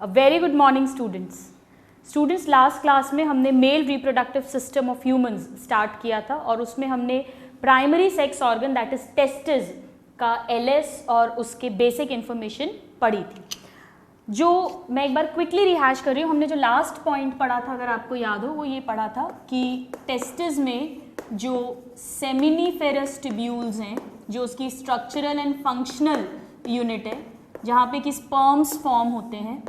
Very good morning students last class में हमने male reproductive system of humans start किया था और उसमें हमने primary sex organ that is testis का एलएस और उसके बेसिक इंफॉर्मेशन पढ़ी थी। जो मैं एक बार क्विकली रिहैश कर रही हूँ, हमने जो लास्ट पॉइंट पढ़ा था अगर आपको याद हो वो ये पढ़ा था कि टेस्टिस में जो सेमिनिफेरस ट्यूब्यूल्स हैं, जो उसकी स्ट्रक्चरल एंड फंक्शनल यूनिट है जहाँ पे कि स्पर्म्स फॉर्म होते हैं,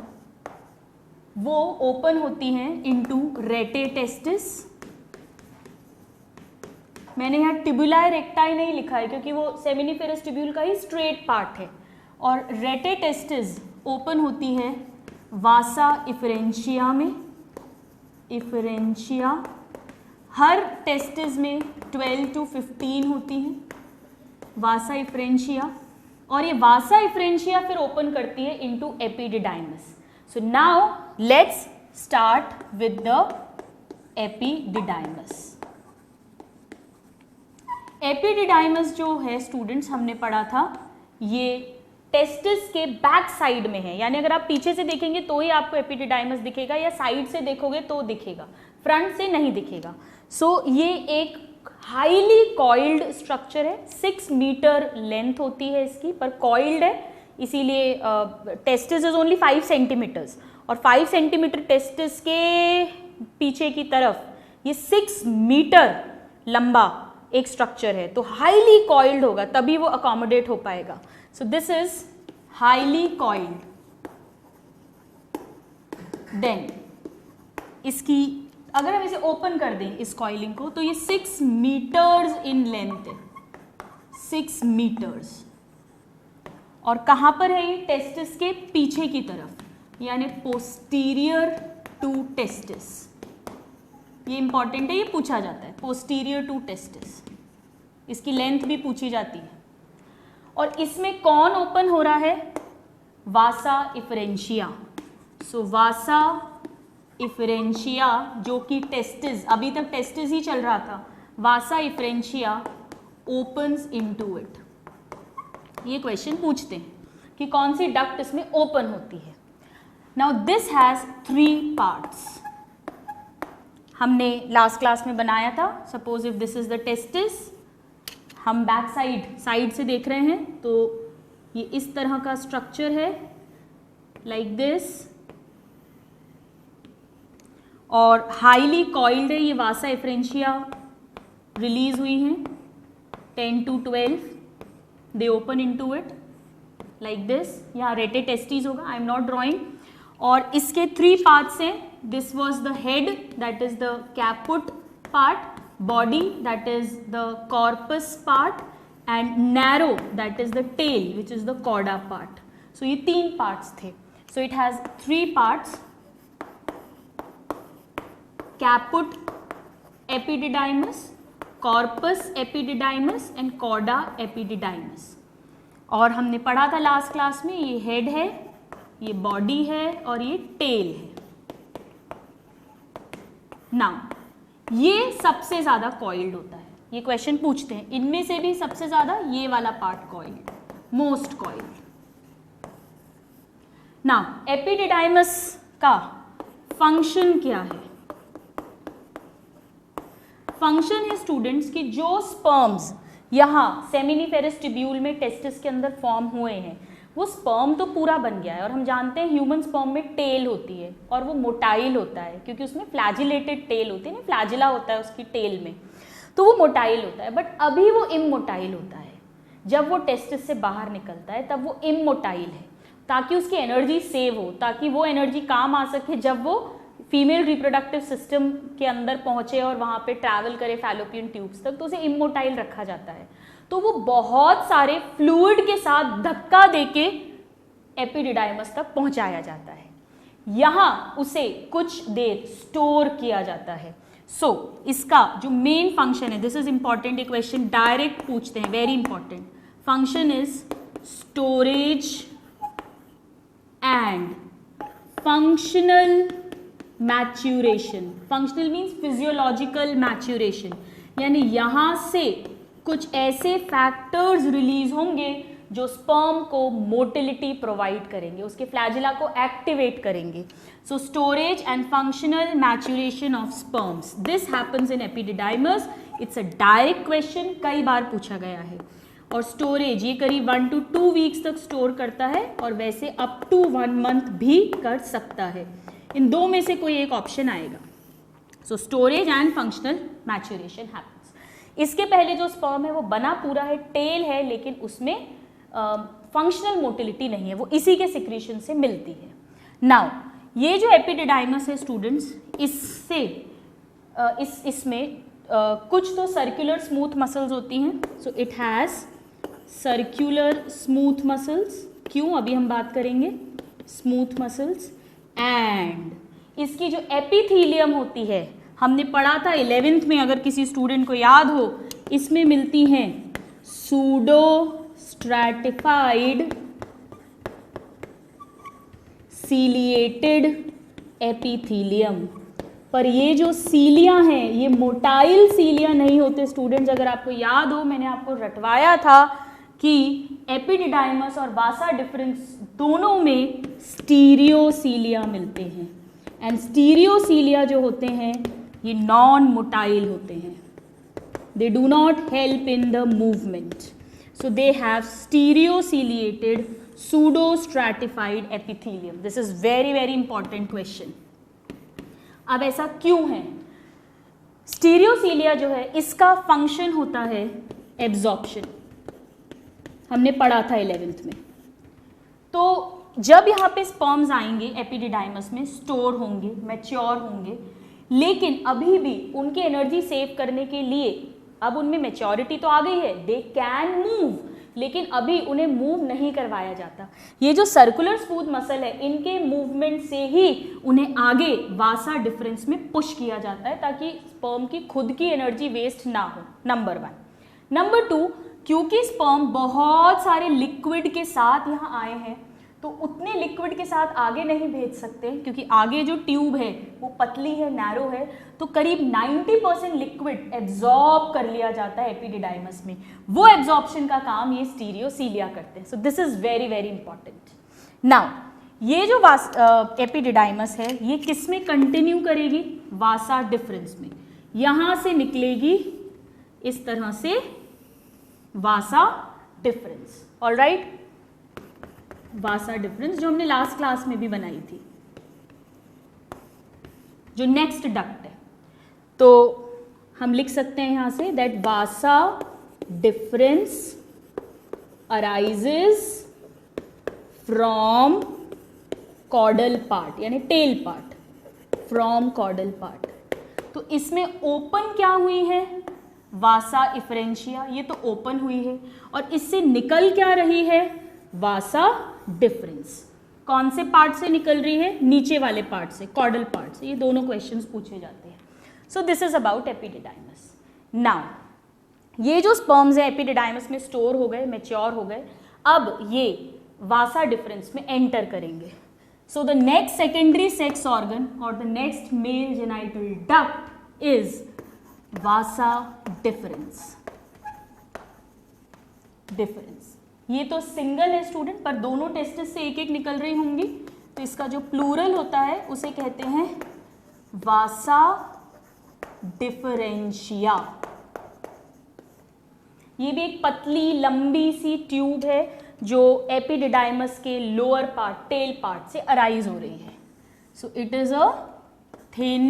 वो ओपन होती हैं इनटू रेटे टेस्टिस। मैंने यहाँ ट्यूबुलाe रेक्टाई नहीं लिखा है क्योंकि वो सेमिनिफेरस ट्यूब्यूल का ही स्ट्रेट पार्ट है। और रेटे टेस्टिस ओपन होती है वासा इफरेंशिया में। इफरेंशिया हर टेस्टिस में 12 to 15 होती हैं वासा इफरेंशिया, और ये वासा इफरेंशिया फिर ओपन करती है into epididymis. So now let's start with the epididymis. Epididymis जो है स्टूडेंट्स हमने पढ़ा था, ये टेस्टिस के बैक साइड में है, यानी अगर आप पीछे से देखेंगे तो ही आपको एपिडिडाइमस दिखेगा या साइड से देखोगे तो दिखेगा, फ्रंट से नहीं दिखेगा। सो ये एक हाईली कॉइल्ड स्ट्रक्चर है, 6 मीटर लेंथ होती है इसकी, पर कॉइल्ड है इसीलिए टेस्टिस इज ओनली 5 सेंटीमीटर्स, और 5 सेंटीमीटर टेस्टिस के पीछे की तरफ ये 6 मीटर लंबा एक स्ट्रक्चर है, तो हाईली कॉइल्ड होगा तभी वो अकोमोडेट हो पाएगा। So this is highly coiled. Then इसकी अगर हम इसे ओपन कर दें इस कॉइलिंग को, तो ये 6 मीटर्स इन लेंथ है, 6 मीटर्स। और कहाँ पर है ये? टेस्टिस के पीछे की तरफ, यानी पोस्टीरियर टू टेस्टिस। ये इंपॉर्टेंट है, ये पूछा जाता है, पोस्टीरियर टू टेस्टिस, इसकी लेंथ भी पूछी जाती है। और इसमें कौन ओपन हो रहा है? वासा इफरेंशिया। सो वासा इफरेंशिया जो कि टेस्टिस, अभी तक टेस्टिस ही चल रहा था, वासा इफरेंशिया ओपन्स इनटू इट। ये क्वेश्चन पूछते हैं कि कौन सी डक्ट इसमें ओपन होती है। Now this has 3 parts. हमने लास्ट क्लास में बनाया था, suppose if this is the testis, हम बैक साइड से देख रहे हैं तो ये इस तरह का स्ट्रक्चर है, लाइक दिस, और हाईली कॉइल्ड है। ये वासा इफरेंशिया रिलीज हुई हैं 10 to 12, they open into it like this. यहाँ रेटे टेस्टिस होगा, आई एम नॉट ड्रॉइंग। और इसके 3 पार्ट्स हैं। This was the head that is the caput part, body that is the corpus part, and narrow that is the tail which is the cauda part. So ये 3 parts थे. So it has 3 parts: caput epididymis, corpus epididymis and cauda epididymis. और हमने पढ़ा था last class में, ये head है, ये बॉडी है और ये टेल है। नाउ ये सबसे ज्यादा कॉइल्ड होता है। ये क्वेश्चन पूछते हैं इनमें से भी सबसे ज्यादा ये वाला part coiled, most coiled. Now epididymis का फंक्शन क्या है? फंक्शन है स्टूडेंट्स कि जो स्पर्म्स यहाँ सेमिनिफेरस ट्यूब्यूल में टेस्टिस के अंदर फॉर्म हुए हैं, वो स्पर्म तो पूरा बन गया है, और हम जानते हैं ह्यूमन स्पर्म में टेल होती है और वो मोटाइल होता है क्योंकि उसमें फ्लैजिलेटेड टेल होती है ना, फ्लैजिला होता है उसकी टेल में, तो वो मोटाइल होता है। बट अभी वो इमोटाइल होता है। जब वो टेस्टिस से बाहर निकलता है तब वो इमोटाइल है, ताकि उसकी एनर्जी सेव हो, ताकि वो एनर्जी काम आ सके जब वो फीमेल रिप्रोडक्टिव सिस्टम के अंदर पहुंचे और वहाँ पे ट्रैवल करे फैलोपियन ट्यूब्स तक, तो उसे इमोटाइल रखा जाता है। तो वो बहुत सारे फ्लूइड के साथ धक्का देके एपिडिडाइमस तक पहुंचाया जाता है, यहाँ उसे कुछ देर स्टोर किया जाता है। सो इसका जो मेन फंक्शन है, दिस इज इंपॉर्टेंट, ये क्वेश्चन डायरेक्ट पूछते हैं, very important. Function is storage and functional maturation. Functional means physiological maturation, यानी यहाँ से कुछ ऐसे फैक्टर्स रिलीज होंगे जो स्पर्म को मोटिलिटी प्रोवाइड करेंगे, उसके फ्लैजिला को एक्टिवेट करेंगे. So storage and functional maturation of sperms, this happens in epididymis. It's a direct question, कई बार पूछा गया है. और स्टोरेज ये करीब 1 to 2 वीक्स तक स्टोर करता है और वैसे अप टू 1 month भी कर सकता है. इन दो में से कोई एक ऑप्शन आएगा. So storage and functional maturation happens. इसके पहले जो स्पर्म है वो बना पूरा है, टेल है, लेकिन उसमें फंक्शनल मोटिलिटी नहीं है, वो इसी के सिक्रीशन से मिलती है. नाउ ये जो एपिडिडाइमस है स्टूडेंट्स, इससे इसमें कुछ तो सर्कुलर स्मूथ मसल्स होती हैं. So it has circular smooth muscles. क्यों, अभी हम बात करेंगे. स्मूथ मसल्स एंड इसकी जो एपिथीलियम होती है, हमने पढ़ा था 11th में, अगर किसी स्टूडेंट को याद हो, इसमें मिलती हैं सूडो स्ट्रैटिफाइड सीलिएटेड एपिथीलियम. पर ये जो सीलिया हैं ये मोटाइल सीलिया नहीं होते स्टूडेंट्स. अगर आपको याद हो, मैंने आपको रटवाया था कि एपिडिडाइमस और वासा डिफरेंस दोनों में स्टीरियोसीलिया मिलते हैं. एंड स्टीरियोसीलिया जो होते हैं ये नॉन मोटाइल होते हैं. They do not help in the movement. So they have stereociliated pseudo stratified epithelium. This is very very important question. अब ऐसा क्यों है? स्टीरियोसीलिया जो है इसका फंक्शन होता है एब्जॉर्प्शन. हमने पढ़ा था 11th में. तो जब यहाँ पे स्पर्म्स आएंगे एपिडिडाइमस में, स्टोर होंगे, मैच्योर होंगे, लेकिन अभी भी उनकी एनर्जी सेव करने के लिए, अब उनमें मैच्योरिटी तो आ गई है, दे कैन मूव, लेकिन अभी उन्हें मूव नहीं करवाया जाता. ये जो सर्कुलर स्मूथ मसल है, इनके मूवमेंट से ही उन्हें आगे वासा डिफरेंस में पुश किया जाता है ताकि स्पर्म की खुद की एनर्जी वेस्ट ना हो. नंबर 1. नंबर 2, क्योंकि स्पर्म बहुत सारे लिक्विड के साथ यहाँ आए हैं, तो उतने लिक्विड के साथ आगे नहीं भेज सकते, क्योंकि आगे जो ट्यूब है वो पतली है, नैरो है, तो करीब 90% लिक्विड एब्जॉर्ब कर लिया जाता है एपिडिडाइमस में. वो एब्जॉर्प्शन का काम ये स्टीरियोसीलिया करते हैं. So this is very very important. Now ये जो एपिडिडाइमस है ये किस में कंटिन्यू करेगी? वासा डिफरेंस में. यहाँ से निकलेगी इस तरह से वासा डिफरेंस. ऑलराइट, वासा डिफरेंस जो हमने लास्ट क्लास में भी बनाई थी, जो नेक्स्ट डक्ट है. तो हम लिख सकते हैं यहां से that vasa deferens arises from caudal part, यानी tail part, from caudal part. तो इसमें ओपन क्या हुई है? वासा इफरेंशिया, ये तो ओपन हुई है, और इससे निकल क्या रही है? Vasa difference. कौन से पार्ट से निकल रही है? नीचे वाले पार्ट से, कॉर्डल पार्ट से. ये दोनों क्वेश्चंस पूछे जाते हैं. So this is about epididymis. Now ये जो स्पर्म्स है एपिडिडाइमस में स्टोर हो गए, मैच्योर हो गए, अब ये वासा डिफरेंस में एंटर करेंगे. So the next secondary sex organ और the next male genital duct is vasa deferens. ये तो सिंगल है स्टूडेंट, पर दोनों टेस्टिस से एक एक निकल रही होंगी, तो इसका जो प्लूरल होता है उसे कहते हैं वासा डिफरेंशिया. ये भी एक पतली लंबी सी ट्यूब है जो एपिडिडाइमस के लोअर पार्ट, टेल पार्ट से अराइज हो रही है. So it is a thin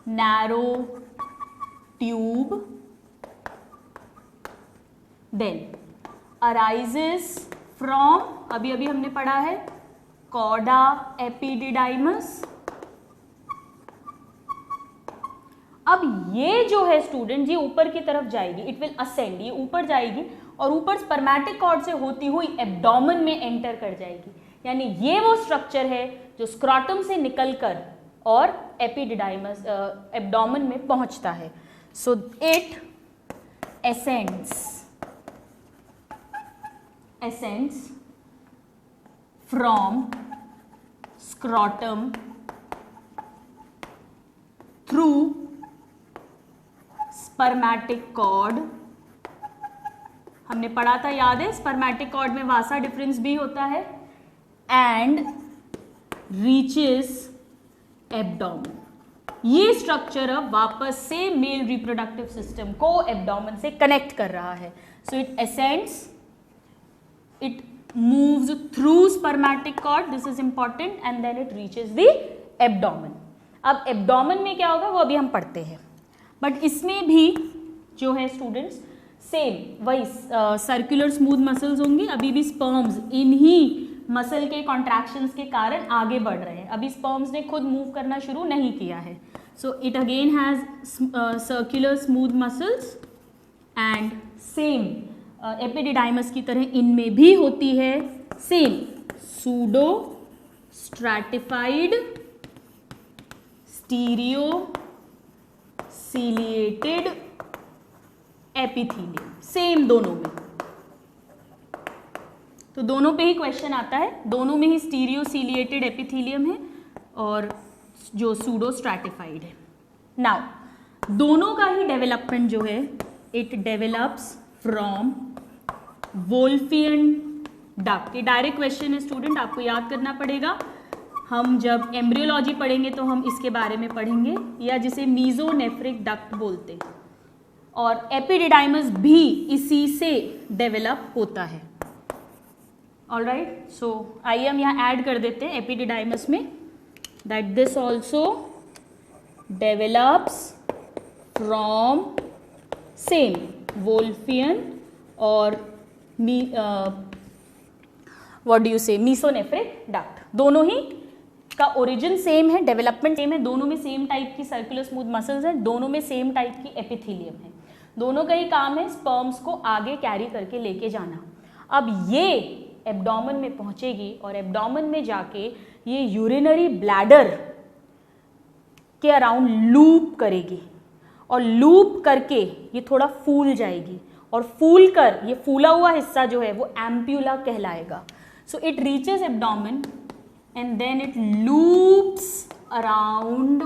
narrow tube, then arises from, अभी अभी हमने पढ़ा है, कॉर्डा एपिडिडाइमस. अब ये जो है स्टूडेंट, ये ऊपर की तरफ जाएगी, इट विल असेंड, ये ऊपर जाएगी और ऊपर स्पर्मेटिक कॉर्ड से होती हुई एब्डोमेन में एंटर कर जाएगी. यानी ये वो स्ट्रक्चर है जो स्क्रॉटम से निकलकर और एपिडिडाइमस एब्डोमेन में पहुंचता है. So it ascends from scrotum through spermatic cord. हमने पढ़ा था, याद है, स्पर्मेटिक कॉर्ड में वासा डिफरेंस भी होता है, एंड रीचेस एब्डोमेन। ये स्ट्रक्चर अब वापस से मेल रिप्रोडक्टिव सिस्टम को एब्डोमेन से कनेक्ट कर रहा है। So it ascends, it moves through spermatic cord, this is important, and then it reaches the abdomen. अब abdomen में क्या होगा वो अभी हम पढ़ते हैं, बट इसमें भी जो है स्टूडेंट्स सेम वही सर्कुलर स्मूथ मसल्स होंगे। अभी भी स्पर्म्स इन्हीं मसल के कॉन्ट्रैक्शंस के कारण आगे बढ़ रहे हैं, अभी स्पर्म्स ने खुद मूव करना शुरू नहीं किया है। So it again has circular smooth muscles and same epididymis की तरह इनमें भी होती है same pseudo stratified stereo ciliated epithelium, same दोनों में। तो दोनों पे ही क्वेश्चन आता है, दोनों में ही स्टीरियो सीलिएटेड एपिथीलियम है और जो सूडो स्ट्रैटिफाइड है। नाउ दोनों का ही डेवलपमेंट जो है, it develops from Wolffian duct. ये डायरेक्ट क्वेश्चन है स्टूडेंट, आपको याद करना पड़ेगा। हम जब एम्ब्रियोलॉजी पढ़ेंगे तो हम इसके बारे में पढ़ेंगे, या जिसे मीजोनेफ्रिक डक्ट बोलते हैं, और एपिडिडाइमस भी इसी से डेवलप होता है। ऑलराइट, सो आइए हम यहाँ ऐड कर देते हैं एपिडिडाइमस में, that this also develops from same Wolffian और व्हाट डू यू से मीसोनेफ्रिक डक्ट। दोनों ही का ओरिजिन सेम है, डेवलपमेंट सेम है, दोनों में सेम टाइप की सर्कुलर स्मूथ मसल्स हैं, दोनों में सेम टाइप की एपिथीलियम है, दोनों का ही काम है स्पर्म्स को आगे कैरी करके लेके जाना। अब ये एब्डोमेन में पहुंचेगी और एब्डोमेन में जाके ये यूरिनरी ब्लैडर के अराउंड लूप करेगी, और लूप करके ये थोड़ा फूल जाएगी, और फूल कर ये फूला हुआ हिस्सा जो है वो एम्प्यूला कहलाएगा। So it reaches abdomen and then it loops around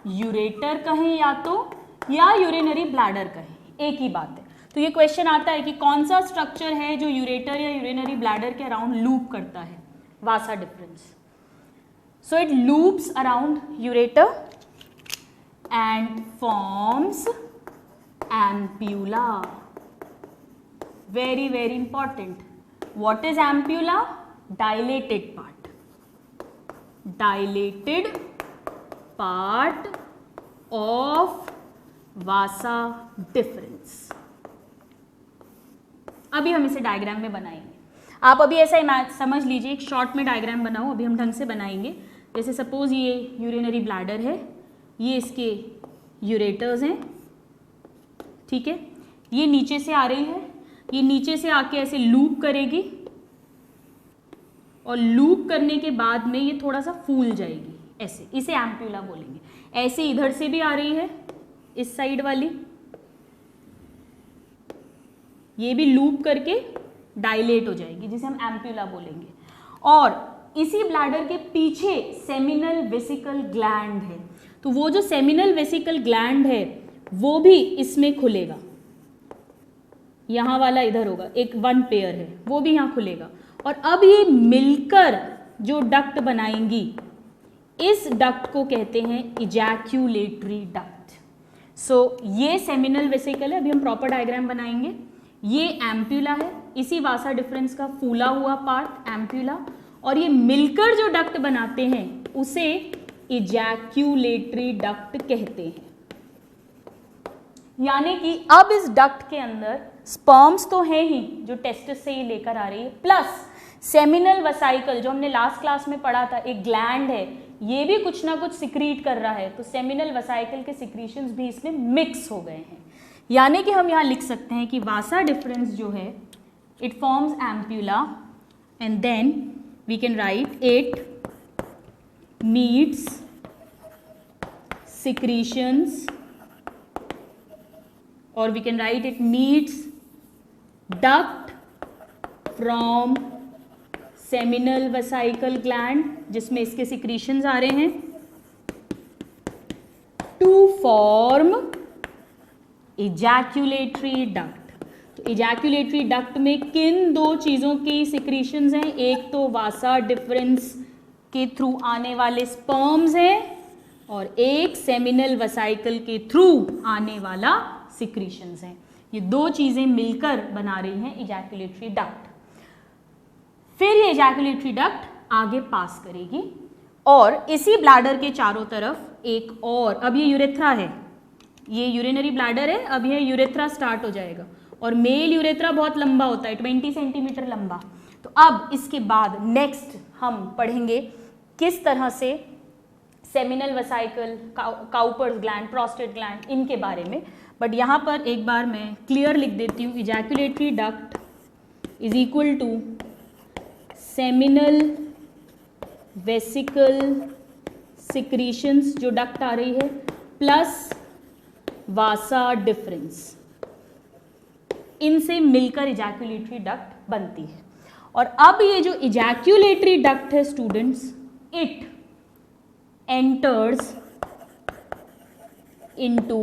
ureter कहें या तो, या यूरिनरी ब्लैडर कहें, एक ही बात है। तो ये क्वेश्चन आता है कि कौन सा स्ट्रक्चर है जो यूरेटर या यूरिनरी ब्लैडर के अराउंड लूप करता है, vasa deferens. So it loops around ureter and forms ampulla. Very very important. What is ampulla? Dilated part. Dilated part of vasa deferens. अभी हम इसे डायग्राम में बनाएंगे। आप अभी ऐसा समझ लीजिए, एक शॉर्ट में डायग्राम बनाओ, अभी हम ढंग से बनाएंगे। जैसे सपोज ये यूरिनरी ब्लैडर है, ये इसके यूरेटर्स हैं, ठीक है, ये नीचे से आ रही है, ये नीचे से आके ऐसे लूप करेगी, और लूप करने के बाद में ये थोड़ा सा फूल जाएगी ऐसे, इसे एम्प्यूला बोलेंगे। ऐसे इधर से भी आ रही है, इस साइड वाली, ये भी लूप करके डायलेट हो जाएगी, जिसे हम एम्प्यूला बोलेंगे। और इसी ब्लैडर के पीछे सेमिनल वेसिकल ग्लैंड है, तो वो जो सेमिनल वेसिकल ग्लैंड है वो भी इसमें खुलेगा, यहाँ वाला इधर होगा, एक वन पेयर है, वो भी यहाँ खुलेगा, और अब ये मिलकर जो डक्ट बनाएंगी, इस डक्ट को कहते हैं इजैक्यूलेटरी डक्ट। सो ये सेमिनल वेसिकल है, अभी हम प्रॉपर डायग्राम बनाएंगे। ये एम्प्यूला है, इसी वासा डिफरेंस का फूला हुआ पार्ट एम्प्यूला, और ये मिलकर जो डक्ट बनाते हैं उसे इजैक्यूलेटरी डक्ट कहते हैं। यानी कि अब इस डक्ट के अंदर स्पर्म्स तो है ही जो टेस्टिस से ही लेकर आ रही है, प्लस सेमिनल वेसिकल जो हमने लास्ट क्लास में पढ़ा था, एक ग्लैंड है, ये भी कुछ ना कुछ सिक्रीट कर रहा है, तो सेमिनल वेसिकल के सिक्रीशंस भी इसमें मिक्स हो गए हैं। यानी कि हम यहाँ लिख सकते हैं कि वासा डिफरेंस जो है, it forms ampulla and then we can write it meets secretions, or we can write it meets duct from seminal vesical gland, जिसमें इसके secretions आ रहे हैं, to form ejaculatory duct। तो इजैक्यूलेटरी डक्ट में किन दो चीज़ों की सिक्रीशंस हैं, एक तो वासा डिफरेंस के थ्रू आने वाले स्पर्म्स हैं और एक सेमिनल वसाइकल के थ्रू आने वाला सिक्रीशंस हैं। ये दो चीज़ें मिलकर बना रही हैं इजैक्यूलेटरी डक्ट। फिर ये इजैक्यूलेटरी डक्ट आगे पास करेगी और इसी ब्लैडर के चारों तरफ एक और, अब ये यूरेथ्रा है, ये यूरिनरी ब्लैडर है, अब ये यूरेथ्रा स्टार्ट हो जाएगा और मेल यूरेथ्रा बहुत लंबा होता है, 20 सेंटीमीटर लंबा। तो अब इसके बाद नेक्स्ट हम पढ़ेंगे किस तरह से seminal vesicle, Cowper's gland, prostate gland, इनके बारे में। बट यहाँ पर एक बार मैं क्लियर लिख देती हूँ, ejaculatory duct is equal to seminal vesicle secretions जो डक्ट आ रही है प्लस वासा डिफरेंस, इनसे मिलकर इजैक्यूलेटरी डक्ट बनती है। और अब ये जो इजैक्यूलेटरी डक्ट है students, it enters into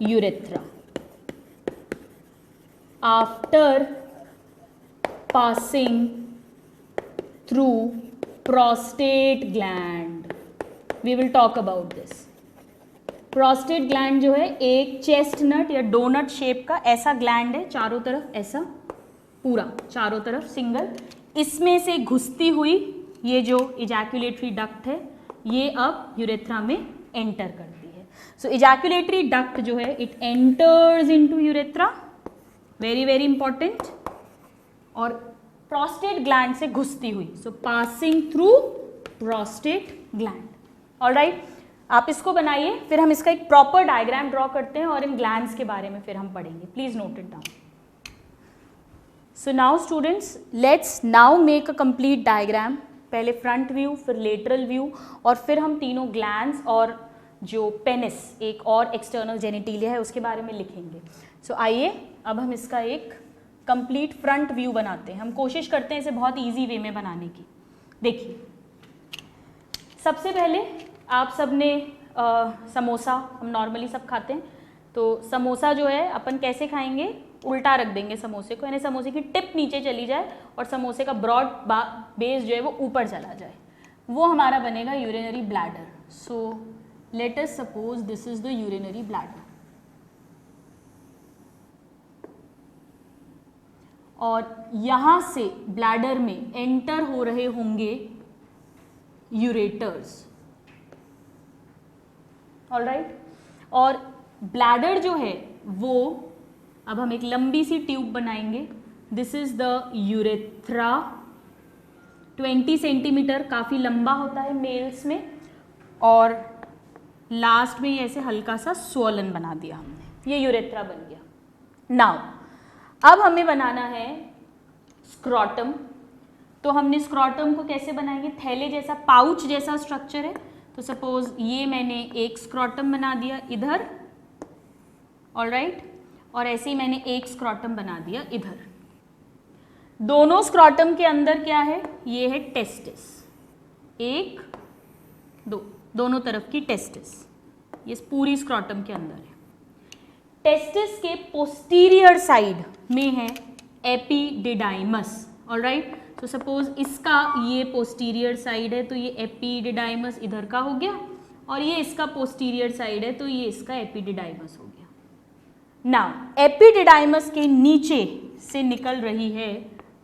urethra after passing through prostate gland. We will talk about this. Prostate gland जो है एक चेस्टनट या डोनट शेप का ऐसा ग्लैंड है, चारों तरफ ऐसा पूरा चारों तरफ सिंगल, इसमें से घुसती हुई ये जो इजैक्यूलेटरी डक्ट है ये अब यूरेथ्रा में एंटर करती है। सो इजैक्यूलेटरी डक्ट जो है it enters into urethra, very very important, और प्रोस्टेट ग्लैंड से घुसती हुई, so passing through prostate gland. Alright, आप इसको बनाइए, फिर हम इसका एक प्रॉपर डायग्राम ड्रॉ करते हैं और इन ग्लैंड्स के बारे में फिर हम पढ़ेंगे। Please note it down. So now students, let's now make a complete diagram. पहले फ्रंट व्यू, फिर लेटरल व्यू, और फिर हम तीनों ग्लैंड्स और जो पेनिस, एक और एक्सटर्नल जेनिटिलिया है, उसके बारे में लिखेंगे। सो आइए अब हम इसका एक कंप्लीट फ्रंट व्यू बनाते हैं। हम कोशिश करते हैं इसे बहुत इजी वे में बनाने की। देखिए, सबसे पहले आप सब ने समोसा, हम नॉर्मली सब खाते हैं, तो समोसा जो है अपन कैसे खाएंगे, उल्टा रख देंगे समोसे को, यानी समोसे की टिप नीचे चली जाए और समोसे का ब्रॉड बेस जो है वो ऊपर चला जाए, वो हमारा बनेगा urinary bladder. So let us suppose this is the urinary bladder, और यहाँ से ब्लैडर में एंटर हो रहे होंगे यूरेटर्स। ऑलराइट, और ब्लैडर जो है वो, अब हम एक लंबी सी ट्यूब बनाएंगे। This is the urethra, 20 centimetre, काफ़ी लंबा होता है मेल्स में, और लास्ट में ये ऐसे हल्का सा स्वोलन बना दिया हमने, ये यूरेथ्रा बन गया। नाउ अब हमें बनाना है स्क्रॉटम। तो हमने स्क्रॉटम को कैसे बनाएंगे, थैले जैसा, पाउच जैसा स्ट्रक्चर है। तो सपोज ये मैंने एक स्क्रॉटम बना दिया इधर, ऑलराइट, और ऐसे ही मैंने एक स्क्रॉटम बना दिया इधर। दोनों स्क्रॉटम के अंदर क्या है, ये है टेस्टिस, एक दो, दोनों तरफ की टेस्टिस, ये पूरी स्क्रॉटम के अंदर है। टेस्टिस के पोस्टीरियर साइड में है एपिडिडाइमस। ऑलराइट, तो सपोज इसका ये पोस्टीरियर साइड है, तो ये एपिडिडाइमस इधर का हो गया, और ये इसका पोस्टीरियर साइड है, तो ये इसका एपिडिडाइमस हो गया। नाउ एपिडिडाइमस के नीचे से निकल रही है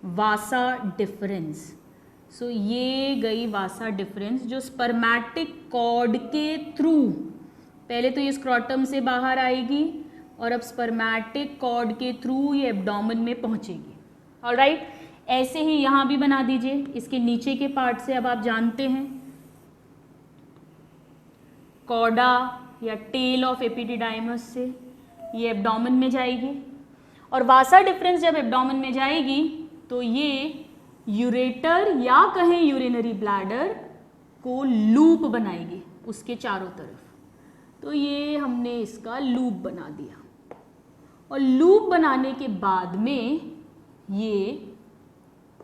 वासा डिफरेंस। सो ये गई वासा डिफरेंस जो स्पर्मैटिक कॉर्ड के थ्रू, पहले तो ये स्क्रॉटम से बाहर आएगी और अब स्पर्मैटिक कॉर्ड के थ्रू ये एब्डोमेन में पहुंचेगी। ऑलराइट, ऐसे ही यहाँ भी बना दीजिए, इसके नीचे के पार्ट से अब आप जानते हैं कॉर्डा या टेल ऑफ एपिडिडाइमस से ये एब्डोमेन में जाएगी, और वासा डिफरेंस जब एब्डोमेन में जाएगी तो ये यूरेटर या कहें यूरिनरी ब्लैडर को लूप बनाएगी उसके चारों तरफ। तो ये हमने इसका लूप बना दिया, और लूप बनाने के बाद में ये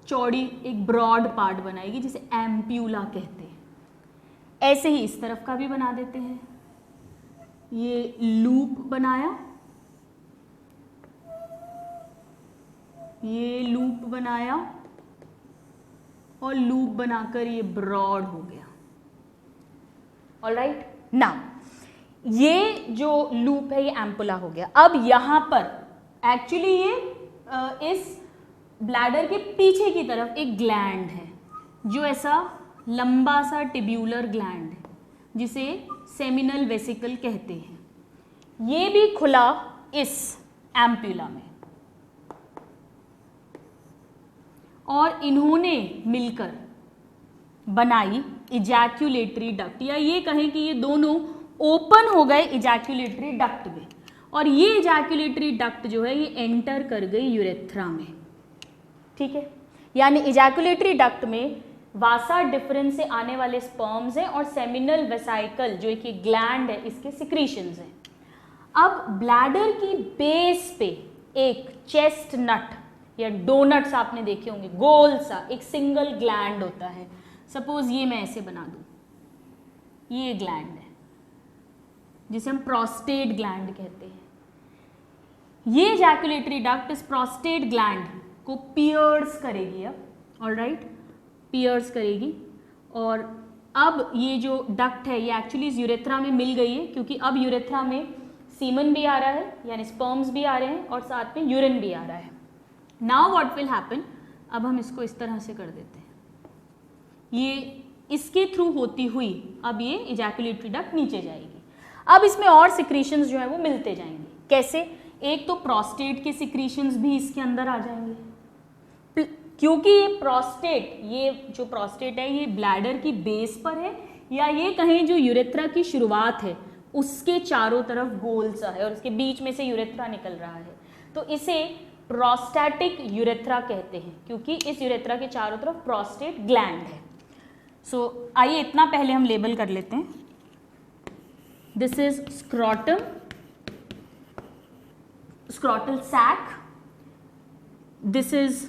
चौड़ी एक ब्रॉड पार्ट बनाएगी जिसे एम्प्यूला कहते हैं। ऐसे ही इस तरफ का भी बना देते हैं, ये लूप बनाया, ये लूप बनाया और लूप बनाकर ये ब्रॉड हो गया। ऑलराइट, नाउ ये जो लूप है ये एम्पुला हो गया। अब यहाँ पर एक्चुअली ये इस ब्लैडर के पीछे की तरफ एक ग्लैंड है जो ऐसा लंबा सा टिब्यूलर ग्लैंड है जिसे सेमिनल वेसिकल कहते हैं। ये भी खुला इस एम्पुला में और इन्होंने मिलकर बनाई इजैक्यूलेटरी डक्ट, या ये कहें कि ये दोनों ओपन हो गए इजैक्यूलेटरी डक्ट में, और ये इजैक्यूलेटरी डक्ट जो है ये एंटर कर गई यूरेथ्रा में। ठीक है, यानी इजैक्यूलेटरी डक्ट में वासा डिफरेंस से आने वाले स्पर्म्स हैं और सेमिनल वेसाइकल जो एक ग्लैंड है इसके सिक्रीशंस हैं। अब ब्लैडर की बेस पे एक चेस्ट नट या डोनट्स आपने देखे होंगे, गोल सा एक सिंगल ग्लैंड होता है। सपोज ये मैं ऐसे बना दूं, ये ग्लैंड है जिसे हम प्रोस्टेट ग्लैंड कहते हैं। ये इजैक्यूलेटरी डक्ट इस प्रोस्टेट ग्लैंड को पियर्स करेगी। अब ऑलराइट, पियर्स करेगी, और अब ये जो डक्ट है ये एक्चुअली इस यूरेथ्रा में मिल गई है, क्योंकि अब यूरेथ्रा में सीमन भी आ रहा है यानी स्पर्म्स भी आ रहे हैं और साथ में यूरिन भी आ रहा है। नाउ व्हाट विल हैपन, अब हम इसको इस तरह से कर देते हैं, ये इसके थ्रू होती हुई अब ये इजैक्यूलेटरी डक्ट नीचे जाएगी। अब इसमें और सिक्रीशंस जो है वो मिलते जाएंगे। कैसे? एक तो प्रोस्टेट के सिक्रीशंस भी इसके अंदर आ जाएंगे, क्योंकि ये प्रोस्टेट, ये जो प्रोस्टेट है ये ब्लैडर की बेस पर है, या ये कहें जो यूरेथ्रा की शुरुआत है उसके चारों तरफ गोल सा है और उसके बीच में से यूरेथ्रा निकल रहा है, तो इसे प्रोस्टैटिक यूरेथ्रा कहते हैं, क्योंकि इस यूरेथ्रा के चारों तरफ प्रोस्टेट ग्लैंड है। सो आइए इतना पहले हम लेबल कर लेते हैं। This is scrotum, scrotal sac, this is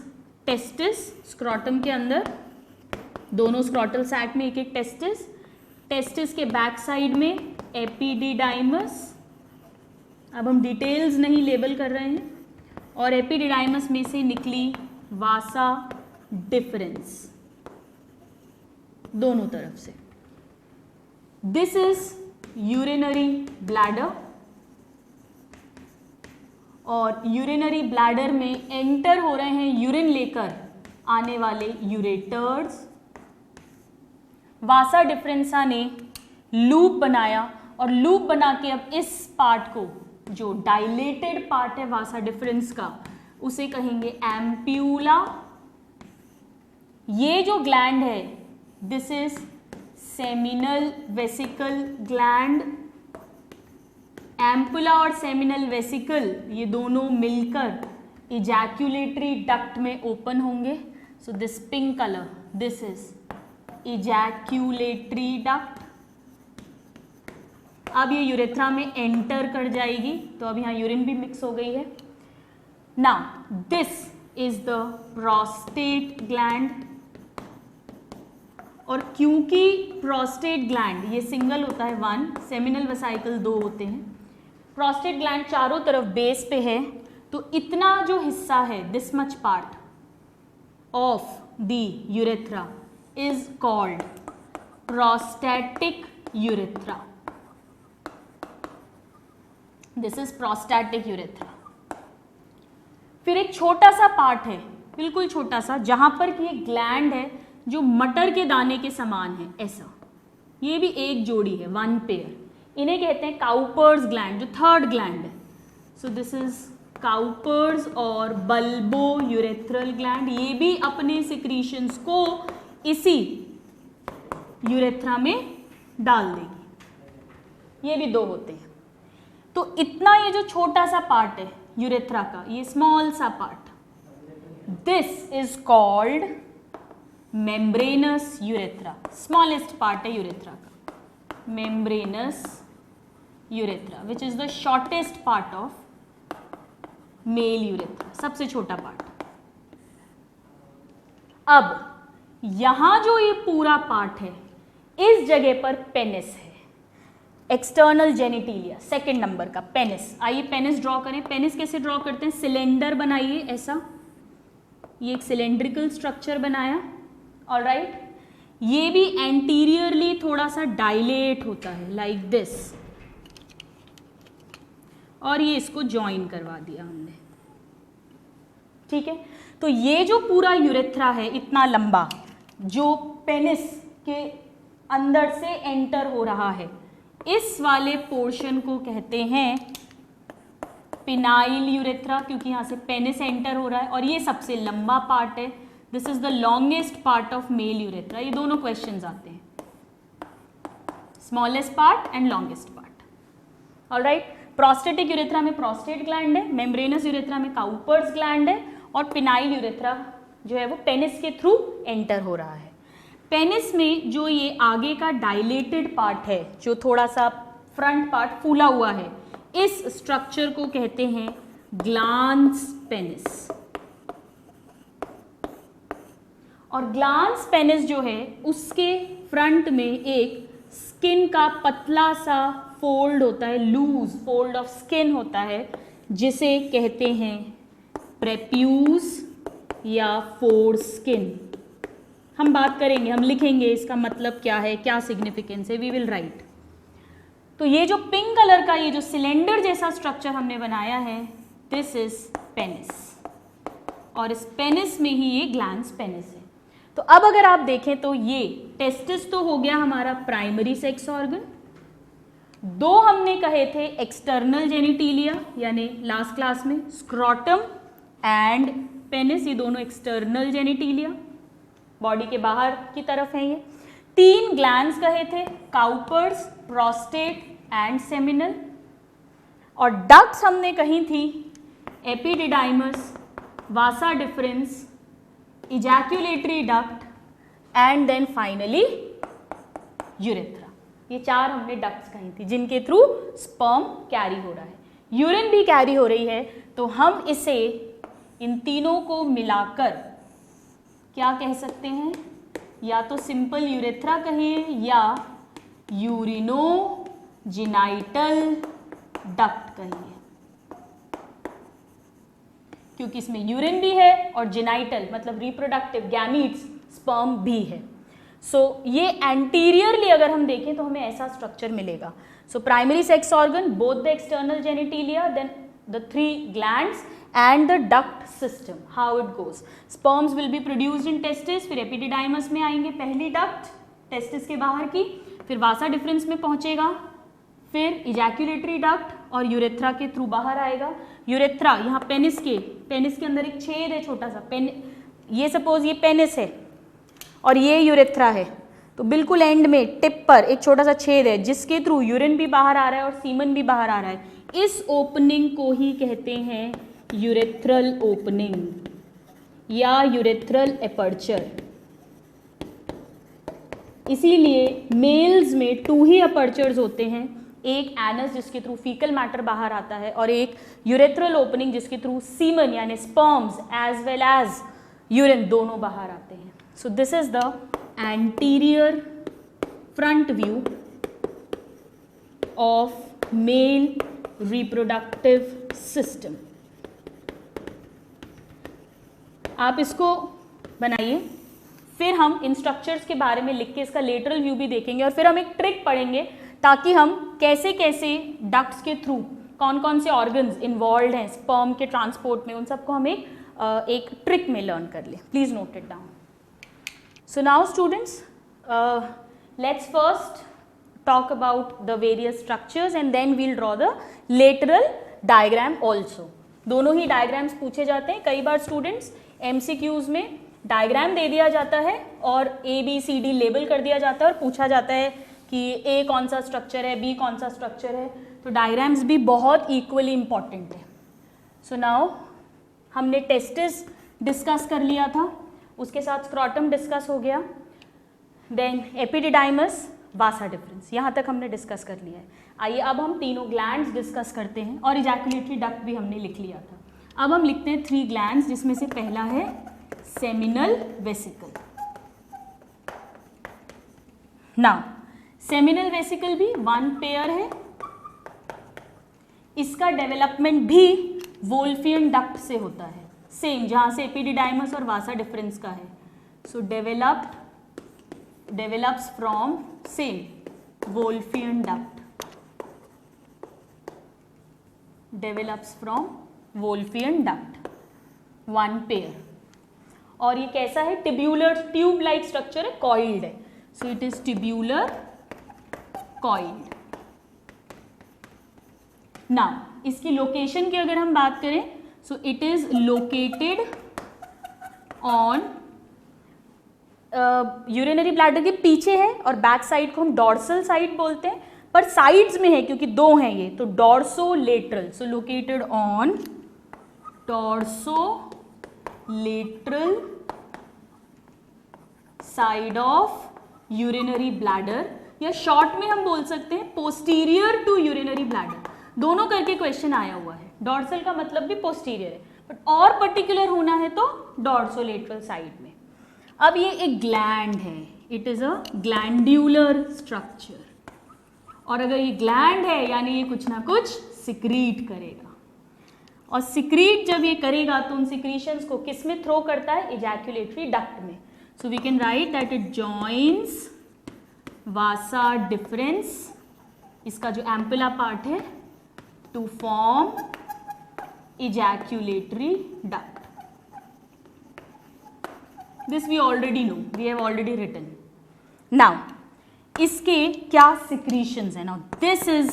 testis, scrotum के अंदर दोनों स्क्रोटल सैक में एक एक टेस्टिस, टेस्टिस के बैक साइड में एपिडिडाइमस, अब हम डिटेल्स नहीं लेबल कर रहे हैं, और एपिडिडाइमस में से निकली वासा डिफरेंस दोनों तरफ से। दिस इज यूरिनरी ब्लैडर, और यूरिनरी ब्लैडर में एंटर हो रहे हैं यूरिन लेकर आने वाले यूरेटर्स। वासा डिफरेंसा ने लूप बनाया और लूप बना के अब इस पार्ट को, जो डायलेटेड पार्ट है वासा डिफरेंस का, उसे कहेंगे एम्प्यूला। ये जो ग्लैंड है this is seminal vesicle gland. Ampulla और सेमिनल वेसिकल ये दोनों मिलकर इजैक्यूलेटरी डक्ट में ओपन होंगे। So this pink colour, this is ejaculatory duct. अब ये यूरेथ्रा में एंटर कर जाएगी, तो अब यहाँ यूरिन भी मिक्स हो गई है। Now this is the prostate gland, और क्योंकि प्रोस्टेट ग्लैंड ये सिंगल होता है 1, सेमिनल वेसाइकल 2 होते हैं, प्रोस्टेट ग्लैंड चारों तरफ बेस पे है, तो इतना जो हिस्सा है this much part of the urethra is called prostatic urethra. This is prostatic urethra. फिर एक छोटा सा पार्ट है, बिल्कुल छोटा सा, जहां पर कि एक ग्लैंड है जो मटर के दाने के समान है ऐसा, ये भी एक जोड़ी है, 1 पेयर, इन्हें कहते हैं काउपर्स ग्लैंड, जो थर्ड ग्लैंड है। सो दिस इज काउपर्स और बल्बो यूरेथ्रल ग्लैंड, ये भी अपने सिक्रीशंस को इसी यूरेथ्रा में डाल देगी। ये भी 2 होते हैं। तो इतना ये जो छोटा सा पार्ट है यूरेथ्रा का, ये स्मॉल सा part, this is called membranes urethra. Smallest part है यूरेथ्रा का, membranes urethra, which is the shortest part of male urethra, सबसे छोटा पार्ट। अब यहां जो ये पूरा पार्ट है, इस जगह पर पेनिस है, एक्सटर्नल जेनिटिलिया, सेकेंड नंबर का पेनिस। आइए पेनिस ड्रॉ करें। पेनिस कैसे ड्रॉ करते हैं? सिलेंडर बनाइए ऐसा, ये एक सिलेंड्रिकल स्ट्रक्चर बनाया, ऑलराइट। ये भी एंटीरियरली थोड़ा सा डायलेट होता है लाइक दिस, और ये इसको ज्वाइन करवा दिया हमने, ठीक है। तो ये जो पूरा यूरेथ्रा है इतना लंबा, जो पेनिस के अंदर से एंटर हो रहा है, इस वाले पोर्शन को कहते हैं पिनाइल यूरेथ्रा, क्योंकि यहाँ से पेनिस एंटर हो रहा है, और ये सबसे लंबा पार्ट है। This is the longest part of male urethra. ये दोनों क्वेश्चंस आते हैं, smallest part and longest part, alright. Prostatic urethra में प्रोस्टेट ग्लैंड है, मेम्ब्रेनस यूरेथ्रा में काउपर्स ग्लैंड है, और पिनाइल यूरेथ्रा जो है वो पेनिस के थ्रू एंटर हो रहा है। पेनिस में जो ये आगे का डायलेटेड पार्ट है, जो थोड़ा सा फ्रंट पार्ट फूला हुआ है, इस स्ट्रक्चर को कहते हैं ग्लांस पेनिस। और ग्लांस पेनिस जो है उसके फ्रंट में एक स्किन का पतला सा फोल्ड होता है, लूज फोल्ड ऑफ स्किन होता है, जिसे कहते हैं प्रेप्यूस या फोर स्किन। हम बात करेंगे, हम लिखेंगे इसका मतलब क्या है, क्या सिग्निफिकेंस है, वी विल राइट। तो ये जो पिंक कलर का ये जो सिलेंडर जैसा स्ट्रक्चर हमने बनाया है, दिस इज पेनिस, और इस पेनिस में ही ये ग्लैंस पेनिस है। तो अब अगर आप देखें तो ये टेस्टिस तो हो गया हमारा प्राइमरी सेक्स ऑर्गन, दो हमने कहे थे एक्सटर्नल जेनिटिलिया, यानी लास्ट क्लास में स्क्रोटम एंड पेनिस, ये दोनों एक्सटर्नल जेनिटिलिया बॉडी के बाहर की तरफ है। ये तीन ग्लैंड्स कहे थे, काउपर्स, प्रोस्टेट एंड सेमिनल, और डक्ट्स हमने कही थी epididymis, vasa deferens, ejaculatory duct and then finally urethra. ये चार हमने डक्ट्स कही थी जिनके थ्रू स्पर्म कैरी हो रहा है, यूरिन भी कैरी हो रही है। तो हम इसे इन तीनों को मिलाकर क्या कह सकते हैं, या तो सिंपल यूरेथ्रा कहिए या यूरिनोजेनाइटल डक्ट कहिए, क्योंकि इसमें यूरिन भी है और जेनाइटल मतलब रिप्रोडक्टिव गैमीट्स स्पर्म भी है। सो ये एंटीरियरली अगर हम देखें तो हमें ऐसा स्ट्रक्चर मिलेगा। So primary sex organ, both the external genitalia, then the three glands and the duct system, how it goes. Sperms will be produced in testis, फिर epididymis में आएंगे पहली duct testis के बाहर की, फिर vasa deferens में पहुंचेगा, फिर ejaculatory duct और यूरेथ्रा के थ्रू बाहर आएगा। यूरेथ्रा यहाँ पेनिस के अंदर एक छेद है छोटा सा, ये सपोज ये पेनिस है और ये यूरेथ्रा है, तो बिल्कुल एंड में टिप पर एक छोटा सा छेद है जिसके थ्रू यूरिन भी बाहर आ रहा है और सीमन भी बाहर आ रहा है। इस ओपनिंग को ही कहते हैं यूरेथ्रल ओपनिंग या यूरेथ्रल एपर्चर। इसीलिए मेल्स में 2 ही अपर्चर्स होते हैं, एक एनस जिसके थ्रू फीकल मैटर बाहर आता है और एक यूरेथ्रल ओपनिंग जिसके थ्रू सीमन यानी sperms as well as urine दोनों बाहर आते हैं। So this is the anterior front view of male reproductive system. आप इसको बनाइए, फिर हम इन स्ट्रक्चर्स के बारे में लिख के इसका लेटरल व्यू भी देखेंगे और फिर हम एक ट्रिक पढ़ेंगे ताकि हम कैसे कैसे डक्ट्स के थ्रू कौन कौन से ऑर्गन्स इन्वॉल्व हैं स्पर्म के ट्रांसपोर्ट में, उन सबको हम एक ट्रिक में लर्न कर लें। Please note it down. So now students, let's first talk about the various structures and then we'll draw the lateral diagram also. दोनों ही डायग्राम्स पूछे जाते हैं। कई बार स्टूडेंट्स MCQs में डायग्राम दे दिया जाता है और ABCD लेबल कर दिया जाता है और पूछा जाता है कि A कौन सा स्ट्रक्चर है, B कौन सा स्ट्रक्चर है, तो डायग्राम्स भी बहुत इक्वली इम्पॉर्टेंट है। सो नाउ हमने टेस्टिस डिस्कस कर लिया था, उसके साथ स्क्रॉटम डिस्कस हो गया, देन एपिडिडाइमस, वासा डिफरेंस, यहाँ तक हमने डिस्कस कर लिया है। आइए अब हम तीनों ग्लैंड्स डिस्कस करते हैं और इजैकुलेटरी डक्ट भी हमने लिख लिया था। अब हम लिखते हैं 3 ग्लैंड्स जिसमें से पहला है seminal vesicle. Now seminal vesicle भी 1 पेयर है, इसका डेवलपमेंट भी वोल्फियन डक्ट से होता है। सेम, जहाँ से एपिडिडाइमस और वासा डिफरेंस का है. So develops from same Wolffian duct, develops from Wolffian duct, one pair. और ये कैसा है? टिब्यूलर ट्यूब लाइक स्ट्रक्चर है, कॉइल्ड है. So it is tubular coiled. Now इसकी लोकेशन की अगर हम बात करें, so it is located on urinary bladder के पीछे है, और बैक साइड को हम डॉर्सल साइड बोलते हैं, पर साइड्स में है क्योंकि दो हैं ये, तो dorsolateral. So located on dorsolateral side of urinary bladder, या शॉर्ट में हम बोल सकते हैं पोस्टीरियर टू यूरिनरी ब्लैडर. दोनों करके क्वेश्चन आया हुआ है. डॉर्सल का मतलब भी पोस्टीरियर है, बट और पर्टिकुलर होना है तो डॉर्सोलेटरल साइड में. अब ये एक ग्लैंड है, it is a glandular structure, और अगर ये ग्लैंड है यानी ये कुछ ना कुछ सिक्रीट करेगा, और सिक्रीट जब ये करेगा तो उन सिक्रीशंस को किस में थ्रो करता है? इजैक्यूलेटरी डक्ट में. So we can write that it joins vasa deferens, इसका जो एम्पुला पार्ट है, to form ejaculatory duct. This we already know, we have already written. Now इसके क्या सिक्रीशंस है? Now this is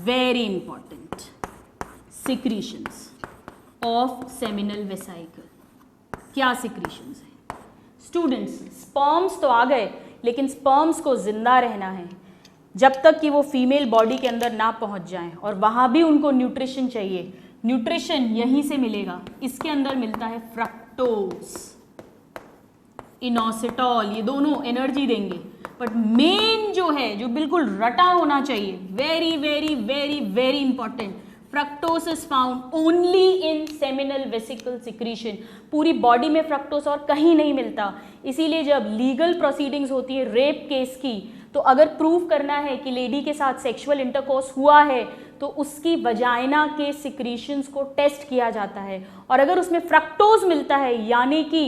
very important. Secretions of seminal vesicle. क्या secretions है students? Sperms तो आ गए, लेकिन स्पर्म्स को जिंदा रहना है जब तक कि वो फीमेल बॉडी के अंदर ना पहुंच जाएं, और वहाँ भी उनको न्यूट्रिशन चाहिए. न्यूट्रिशन यहीं से मिलेगा, इसके अंदर मिलता है फ्रक्टोज, इनोसिटॉल, ये दोनों एनर्जी देंगे. बट मेन जो है, जो बिल्कुल रटा होना चाहिए, very very very very important, fructose is found only in seminal vesicle secretion. पूरी बॉडी में फ्रक्टोज और कहीं नहीं मिलता. इसीलिए जब लीगल प्रोसीडिंग्स होती है रेप केस की, तो अगर प्रूव करना है कि लेडी के साथ सेक्सुअल इंटरकोर्स हुआ है, तो उसकी वजाइना के सिक्रीशंस को टेस्ट किया जाता है, और अगर उसमें फ्रक्टोज मिलता है यानी कि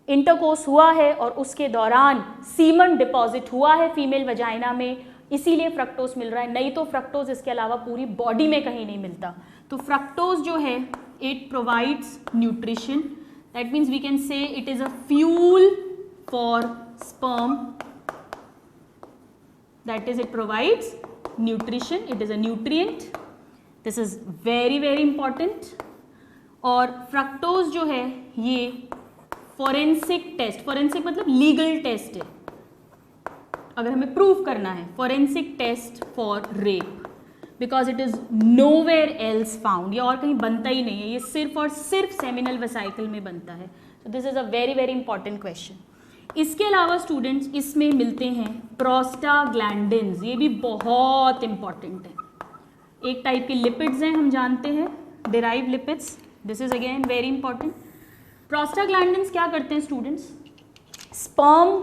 इंटरकोर्स हुआ है और उसके दौरान सीमन डिपॉजिट हुआ है फीमेल वजाइना में, इसीलिए फ्रक्टोज मिल रहा है. नहीं तो फ्रक्टोज इसके अलावा पूरी बॉडी में कहीं नहीं मिलता. तो फ्रक्टोज जो है, it provides nutrition. That means we can say it is a fuel for sperm. That is, it provides nutrition, it is a nutrient. This is very very important. और फ्रक्टोज जो है ये फॉरेंसिक टेस्ट, फॉरेंसिक मतलब legal test है, अगर हमें prove करना है, forensic test for rape, because it is nowhere else found. ये और कहीं बनता ही नहीं है, ये सिर्फ और सिर्फ सेमिनल वेसाइकल में बनता है. So this is a very very important question. इसके अलावा स्टूडेंट्स इसमें मिलते हैं प्रोस्टाग्लैंडिन्स, ये भी बहुत इंपॉर्टेंट है. एक टाइप के लिपिड्स हैं, हम जानते हैं, derive lipids. This is again very important. Prostaglandins क्या करते हैं स्टूडेंट्स? स्पर्म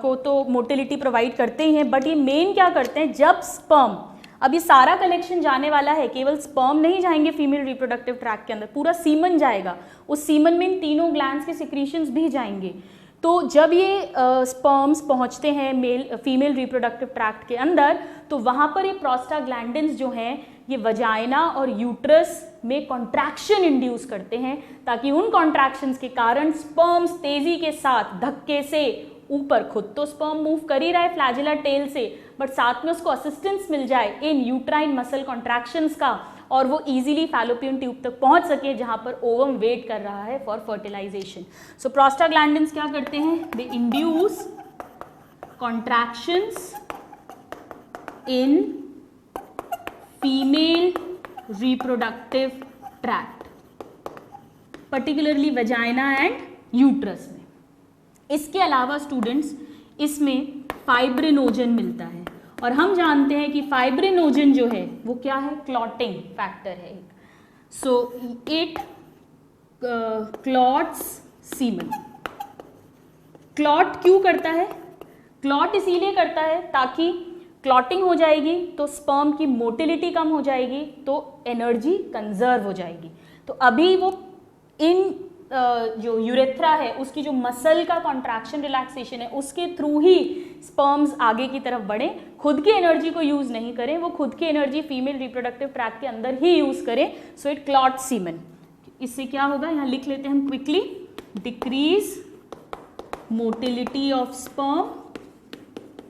को तो मोटिलिटी प्रोवाइड करते ही हैं, बट ये मेन क्या करते हैं? जब स्पर्म, अब ये सारा कलेक्शन जाने वाला है, केवल स्पर्म नहीं जाएंगे फीमेल रिप्रोडक्टिव ट्रैक्ट के अंदर, पूरा सीमन जाएगा. उस सीमन में इन तीनों ग्लैंड्स के सिक्रीशंस भी जाएंगे. तो जब ये स्पर्म्स पहुंचते हैं फीमेल रिप्रोडक्टिव ट्रैक्ट के अंदर, तो वहाँ पर ये प्रोस्टाग्लैंडिन्स जो हैं ये वजाइना और यूट्रस में कॉन्ट्रैक्शन इंड्यूस करते हैं, ताकि उन कॉन्ट्रैक्शंस के कारण स्पर्म्स तेज़ी के साथ धक्के से ऊपर, खुद तो स्पर्म मूव कर ही रहा है फ्लैजिला टेल से, बट साथ में उसको असिस्टेंस मिल जाए इन यूट्राइन मसल कॉन्ट्रैक्शंस का, और वो इजीली फैलोपियन ट्यूब तक पहुंच सके जहां पर ओवम वेट कर रहा है फॉर फर्टिलाइजेशन. सो प्रोस्टाग्लैंडिन्स क्या करते हैं? दे induce contractions in female reproductive tract, particularly vagina and uterus में. इसके अलावा स्टूडेंट्स इसमें फाइब्रिनोजन मिलता है, और हम जानते हैं कि फाइब्रिनोजन जो है वो क्या है? क्लॉटिंग फैक्टर है एक. So it clots semen. Clot क्यों करता है? क्लॉट इसीलिए करता है ताकि क्लॉटिंग हो जाएगी तो स्पर्म की मोटिलिटी कम हो जाएगी, तो एनर्जी कंजर्व हो जाएगी. तो अभी वो इन जो यूरेथ्रा है उसकी जो मसल का कॉन्ट्रैक्शन रिलैक्सेशन है उसके थ्रू ही स्पर्म्स आगे की तरफ बढ़े, खुद की एनर्जी को यूज़ नहीं करें, वो खुद की एनर्जी फीमेल रिप्रोडक्टिव ट्रैक्ट के अंदर ही यूज़ करें, सो इट क्लॉट सीमन। इससे क्या होगा, यहाँ लिख लेते हैं हम quickly, decrease motility of sperm,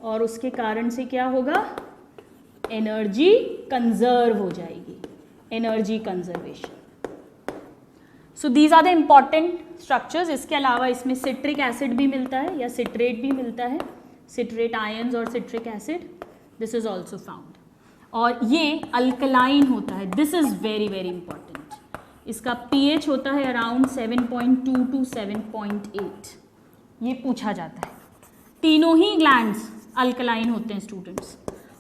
और उसके कारण से क्या होगा, एनर्जी कंजर्व हो जाएगी, energy conservation. So these are the important structures. इसके अलावा इसमें सिट्रिक एसिड भी मिलता है या सिट्रेट भी मिलता है, सिट्रेट आयंस और citric acid, this is also found. और ये अल्कलाइन होता है, this is very very important. इसका pH होता है अराउंड 7.2 to 7.8, ये पूछा जाता है। तीनों ही ग्लैंड्स अल्कलाइन होते हैं स्टूडेंट्स।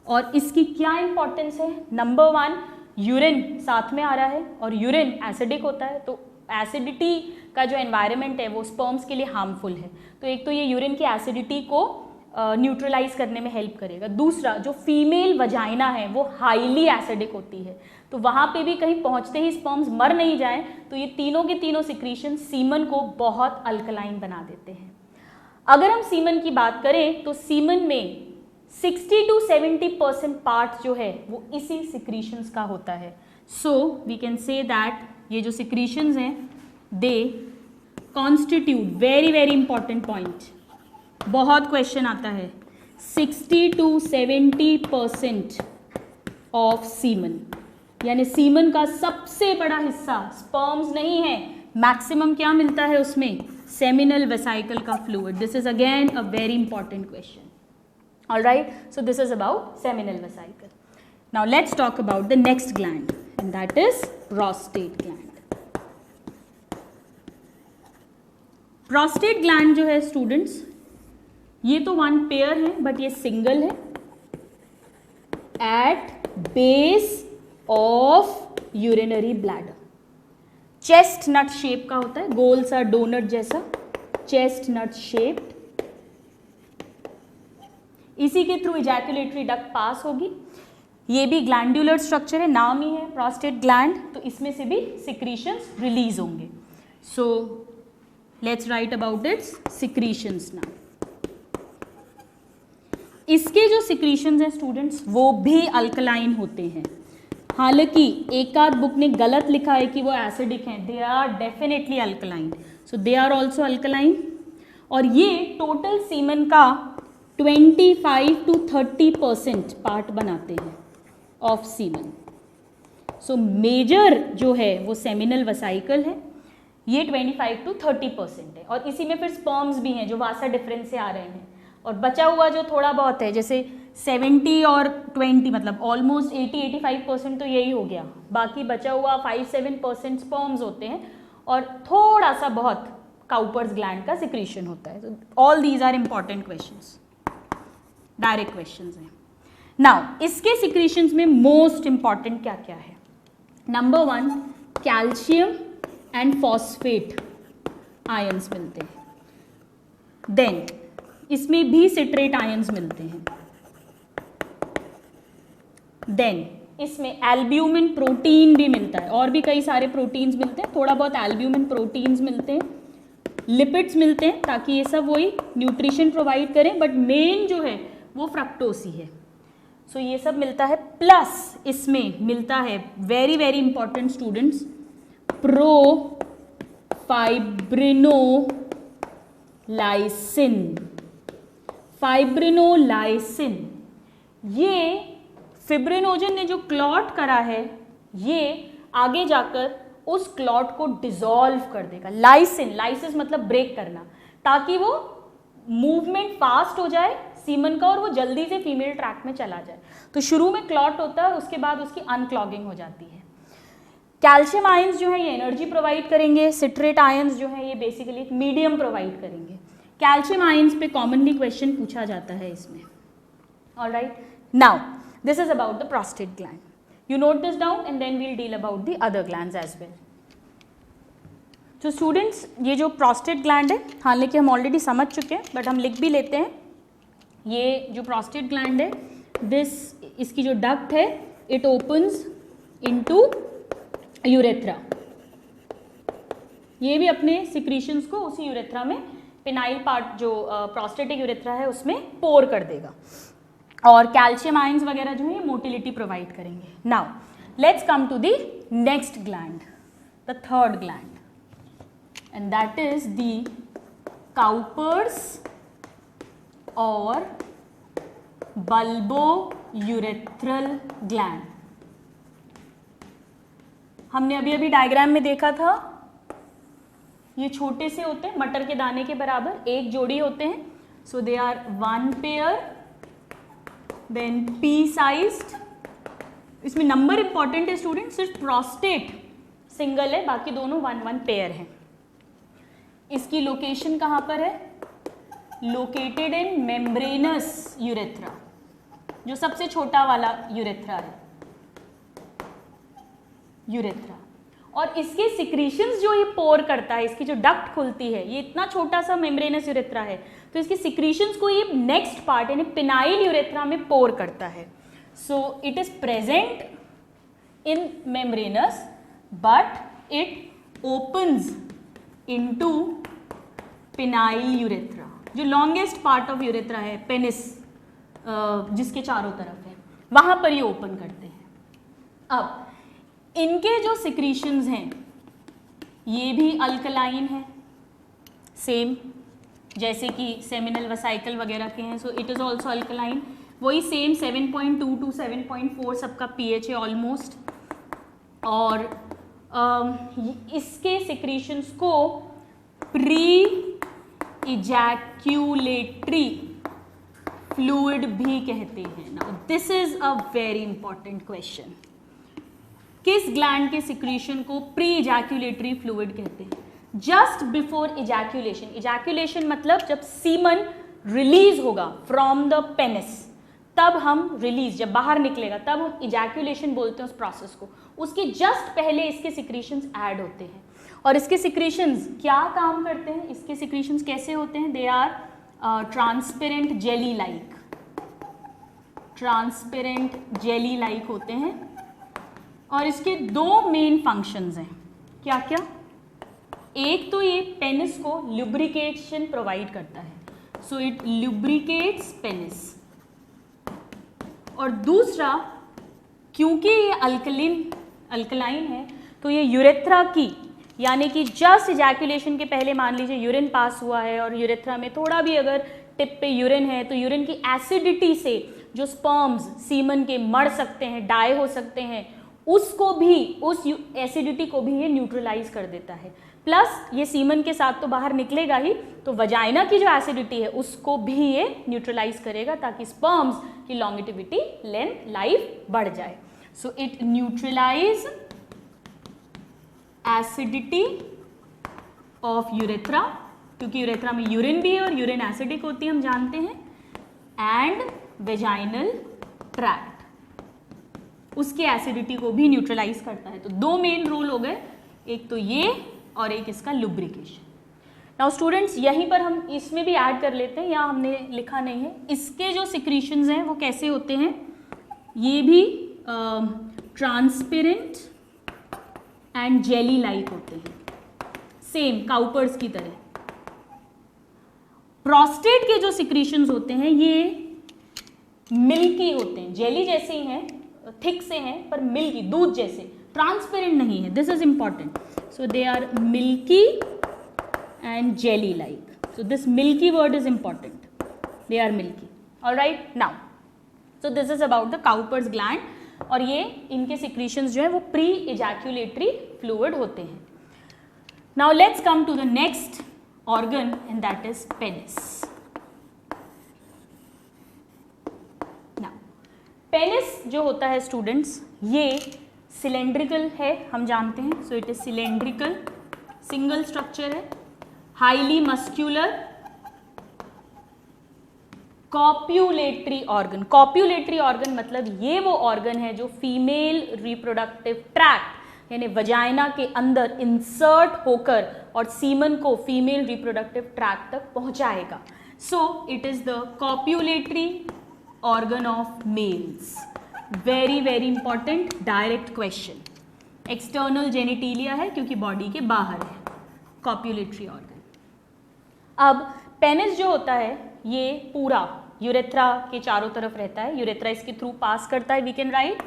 और इसकी क्या इंपॉर्टेंस है, नंबर 1 यूरिन साथ में आ रहा है, और यूरिन एसिडिक होता है, तो एसिडिटी का जो एनवायरनमेंट है वो स्पर्म्स के लिए हार्मफुल है, तो एक तो ये यूरिन की एसिडिटी को न्यूट्रलाइज करने में हेल्प करेगा। दूसरा, जो फीमेल वजाइना है वो हाईली एसिडिक होती है, तो वहाँ पे भी कहीं पहुँचते ही स्पर्म्स मर नहीं जाएं, तो ये तीनों के तीनों सिक्रीशन सीमन को बहुत अल्कलाइन बना देते हैं। अगर हम सीमन की बात करें तो सीमन में 60 to 70% पार्ट जो है वो इसी सिक्रीशंस का होता है। So we can say that ये जो सिक्रीशंस हैं they constitute, very very important point, बहुत क्वेश्चन आता है, 60 to 70% ऑफ सीमन, यानी सीमन का सबसे बड़ा हिस्सा स्पर्म्स नहीं है, मैक्सिमम क्या मिलता है उसमें, सेमिनल वेसाइकल का fluid. This is again a very important question. Alright, so this is about seminal vesicle. Now let's talk about the next gland, and that is prostate gland. Prostate gland जो है students, ये तो one pair है but ये single है, at base of urinary bladder, chestnut shape का होता है, गोल सा डोनट जैसा, चेस्ट नट शेप्ड, इसी के थ्रू इजैकुलेटरी डक्ट पास होगी। ये भी ग्लैंडुलर स्ट्रक्चर है, नाम ही है प्रोस्टेट ग्लैंड, तो इसमें से भी सिक्रीशंस रिलीज होंगे। So let's write about it's secretions now. इसके जो सिक्रीशंस हैं स्टूडेंट्स वो भी अल्कलाइन होते हैं, हालांकि एक आध बुक ने गलत लिखा है कि वो एसिडिक हैं, they are definitely alkaline, so they are also alkaline. और ये टोटल सीमन का 25 to 30% पार्ट बनाते हैं ऑफ सीमन। सो मेजर जो है वो सेमिनल वेसाइकल है, ये 25 to 30% है, और इसी में फिर स्पर्म्स भी हैं जो वासा डिफरेंस से आ रहे हैं, और बचा हुआ जो थोड़ा बहुत है जैसे 70 और 20 मतलब ऑलमोस्ट 80-85% तो यही हो गया, बाकी बचा हुआ 5-7% स्पर्म्स होते हैं, और थोड़ा सा बहुत काउपर्स ग्लैंड का सिक्रीशन होता है। All these are important questions, direct questions हैं। नाउ इसके सिक्रीशंस में मोस्ट इंपॉर्टेंट क्या क्या है, number 1 calcium and phosphate ions मिलते हैं, देन इसमें भी सिट्रेट आयंस मिलते हैं, देन इसमें एल्ब्यूमिन प्रोटीन भी मिलता है, और भी कई सारे प्रोटीन्स मिलते हैं, थोड़ा बहुत एल्ब्यूमिन प्रोटीन्स मिलते हैं, लिपिड्स मिलते हैं ताकि ये सब वही न्यूट्रिशन प्रोवाइड करें, बट मेन जो है वो फ्रक्टोज ही है। सो ये सब मिलता है, प्लस इसमें मिलता है वेरी वेरी इंपॉर्टेंट स्टूडेंट्स फाइब्रिनोलाइसिन। फाइब्रिनोलाइसिन, ये फिब्रिनोजन ने जो क्लॉट करा है ये आगे जाकर उस क्लॉट को डिसॉल्व कर देगा। लाइसिन, लाइसिस मतलब ब्रेक करना, ताकि वो मूवमेंट फास्ट हो जाए सीमन का और वो जल्दी से फीमेल ट्रैक में चला जाए। तो शुरू में क्लॉट होता है और उसके बाद उसकी अनक्लॉगिंग हो जाती है। कैल्शियम आयंस जो है ये एनर्जी प्रोवाइड करेंगे, सिट्रेट आयंस जो है ये बेसिकली एक मीडियम प्रोवाइड करेंगे। कैल्शियम आयंस पे कॉमनली क्वेश्चन पूछा जाता है इसमें। Alright, now this is about the prostate gland, you note this down and then we'll deal about the other glands as well. तो स्टूडेंट्स ये जो प्रोस्टेट ग्लैंड है, हालांकि हम ऑलरेडी समझ चुके हैं बट हम लिख भी लेते हैं, ये जो प्रोस्टेट ग्लैंड है इसकी जो डक्ट है इट ओपन्स इनटू यूरेथ्रा, ये भी अपने सिक्रीशंस को उसी यूरेथ्रा में, पिनाइल पार्ट जो प्रोस्टेटिक यूरेथ्रा है उसमें पोर कर देगा, और कैल्शियम आयंस वगैरह जो है ये मोटिलिटी प्रोवाइड करेंगे. Now let's come to the next gland, the third gland, and that is the Cowper's और बल्बोयूरेथ्रल ग्लैंड. हमने अभी अभी डायग्राम में देखा था, ये छोटे से होते हैं, मटर के दाने के बराबर, एक जोड़ी होते हैं. So they are one pair, then pea sized. इसमें नंबर इंपॉर्टेंट है स्टूडेंट, सिर्फ प्रोस्टेट सिंगल है, बाकी दोनों वन वन पेयर हैं. इसकी लोकेशन कहाँ पर है? लोकेटेड इन मेम्ब्रेनस यूरेथ्रा, जो सबसे छोटा वाला यूरेथ्रा है, यूरेथ्रा. और इसके सिक्रीशंस जो ये पोर करता है, इसकी जो डक्ट खुलती है, ये इतना छोटा सा मेम्ब्रेनस यूरेथ्रा है, तो इसकी सिक्रीशंस को ये नेक्स्ट पार्ट यानी पिनाइल यूरेथ्रा में पोर करता है. So it is present in membranes but it opens into phenyl urethra, जो लॉन्गेस्ट पार्ट ऑफ यूरेथ्रा है, पेनिस जिसके चारों तरफ है, वहां पर ये ओपन करते हैं. अब इनके जो सिक्रीशंस हैं ये भी अल्कलाइन है, सेम जैसे कि सेमिनल वसाइकल वगैरह के हैं. So it is also alkaline. वही सेम 7.2 to 7.4 सबका pH है ऑलमोस्ट. और इसके सिक्रीशंस को प्री इजैक्यूलेटरी फ्लूइड भी कहते हैं. Now this is a very important question. किस ग्लैंड के सिक्रीशन को प्री इजैक्यूलेटरी फ्लूइड कहते हैं? Just before ejaculation. इजैक्यूलेशन मतलब जब सीमन रिलीज होगा फ्रॉम द पेनिस, तब हम रिलीज, जब बाहर निकलेगा तब हम इजैक्यूलेशन बोलते हैं उस प्रोसेस को. उसके जस्ट पहले इसके सिक्रीशंस ऐड होते हैं. और इसके सिक्रीशंस क्या काम करते हैं? इसके सिक्रीशंस कैसे होते हैं? They are transparent jelly like, transparent jelly like होते हैं. और इसके दो मेन फंक्शंस हैं. क्या क्या? एक तो ये पेनिस को लुब्रिकेशन प्रोवाइड करता है, सो इट लुब्रिकेट्स पेनिस. और दूसरा, क्योंकि ये अल्कलाइन है, तो ये यूरेथ्रा की, यानी कि जस्ट इजैक्यूलेशन के पहले मान लीजिए यूरिन पास हुआ है और यूरेथ्रा में थोड़ा भी अगर टिप पे यूरिन है, तो यूरिन की एसिडिटी से जो स्पर्म्स सीमन के मर सकते हैं, डाई हो सकते हैं, उसको भी, उस एसिडिटी को भी ये न्यूट्रलाइज कर देता है. प्लस ये सीमन के साथ तो बाहर निकलेगा ही, तो वजाइना की जो एसिडिटी है उसको भी ये न्यूट्रलाइज करेगा, ताकि स्पर्म्स की लॉन्गिटिविटी, लेंथ, लाइफ बढ़ जाए. So it neutralise acidity of urethra, क्योंकि यूरेथ्रा में यूरिन भी है और यूरिन एसिडिक होती है, हम जानते हैं. एंड वेजाइनल ट्रैक्ट, उसकी एसिडिटी को भी न्यूट्रलाइज करता है. तो दो मेन रोल हो गए, एक तो ये और एक इसका लुब्रिकेशन. नाउ स्टूडेंट्स, यहीं पर हम इसमें भी ऐड कर लेते हैं, यहाँ हमने लिखा नहीं है. इसके जो सिक्रीशंस हैं वो कैसे होते हैं? ये भी ट्रांसपेरेंट एंड जेली लाइक होते हैं, सेम काउपर्स की तरह. प्रोस्टेट के जो सिक्रीशंस होते हैं ये मिल्की होते हैं, जेली जैसे ही हैं, थिक से हैं, पर मिल्की, दूध जैसे, ट्रांसपेरेंट नहीं है. This is important. So they are milky and jelly like. So this milky word is important. They are milky. Alright. Now so this is about the Cowper's gland. और ये इनके सिक्रीशंस जो है वो प्री इजैक्यूलेटरी फ्लूइड होते हैं. Now let's come to the next organ and that is penis. Penis जो होता है स्टूडेंट्स, ये सिलेंड्रिकल है, हम जानते हैं. सो it is cylindrical, single structure है, हाईली मस्क्यूलर, कॉप्यूलेटरी ऑर्गन. कॉप्यूलेटरी ऑर्गन मतलब ये वो ऑर्गन है जो फीमेल रिप्रोडक्टिव ट्रैक्ट यानी वजाइना के अंदर इंसर्ट होकर और सीमन को फीमेल रिप्रोडक्टिव ट्रैक्ट तक पहुंचाएगा. So it is the copulatory organ of males. Very very important direct question. External genitalia है क्योंकि बॉडी के बाहर है. Copulatory organ. अब पेनिस जो होता है ये पूरा यूरेथ्रा के चारों तरफ रहता है, यूरेथ्रा इसके थ्रू पास करता है। We can write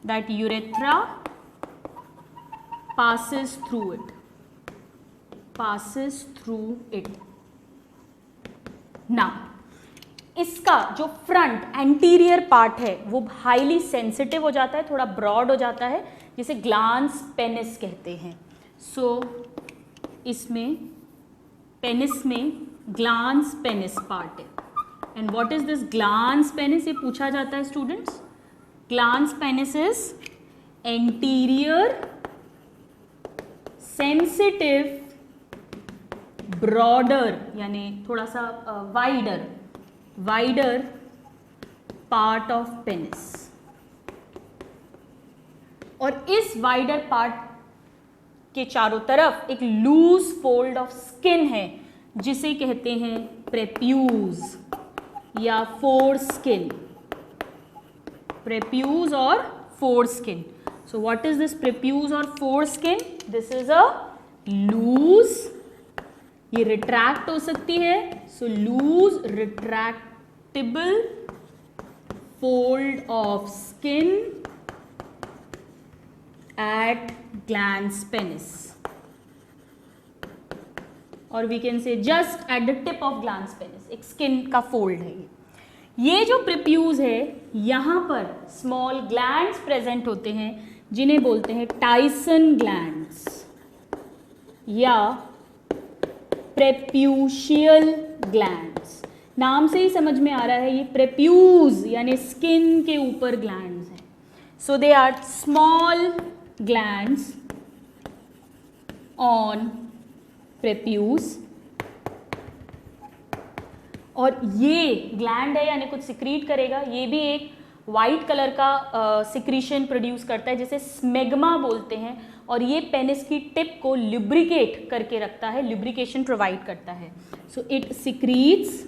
that urethra passes through it। Now इसका जो फ्रंट एंटीरियर पार्ट है वो हाईली सेंसिटिव हो जाता है, थोड़ा ब्रॉड हो जाता है, जिसे ग्लांस पेनिस कहते हैं। सो इसमें पेनिस में ग्लांस पेनिस पार्ट है। And what is this glans penis, ये पूछा जाता है students. Glans penis is anterior sensitive broader यानी थोड़ा सा वाइडर पार्ट ऑफ पेनिस, और इस वाइडर पार्ट के चारों तरफ एक लूज फोल्ड ऑफ स्किन है जिसे कहते हैं प्रेप्यूज या फोरस्किन। प्रेप्यूज और foreskin. So what is this prepuce or foreskin? This is a loose, ये retract हो सकती है, so loose retractable fold of skin at glans penis, or we can say just at the tip of glans penis, एक skin का fold है ये जो प्रेप्यूज है यहाँ पर स्मॉल ग्लैंड्स प्रेजेंट होते हैं जिन्हें बोलते हैं टाइसन ग्लैंड्स या प्रेप्यूशियल ग्लैंड्स। नाम से ही समझ में आ रहा है ये प्रेप्यूज यानी स्किन के ऊपर ग्लैंड्स हैं। So they are small glands on prepuce, और ये ग्लैंड है यानी कुछ सिक्रीट करेगा, ये भी एक वाइट कलर का सिक्रीशन प्रोड्यूस करता है जिसे स्मेग्मा बोलते हैं, और ये पेनिस की टिप को लुब्रिकेट करके रखता है, लुब्रिकेशन प्रोवाइड करता है। So it secretes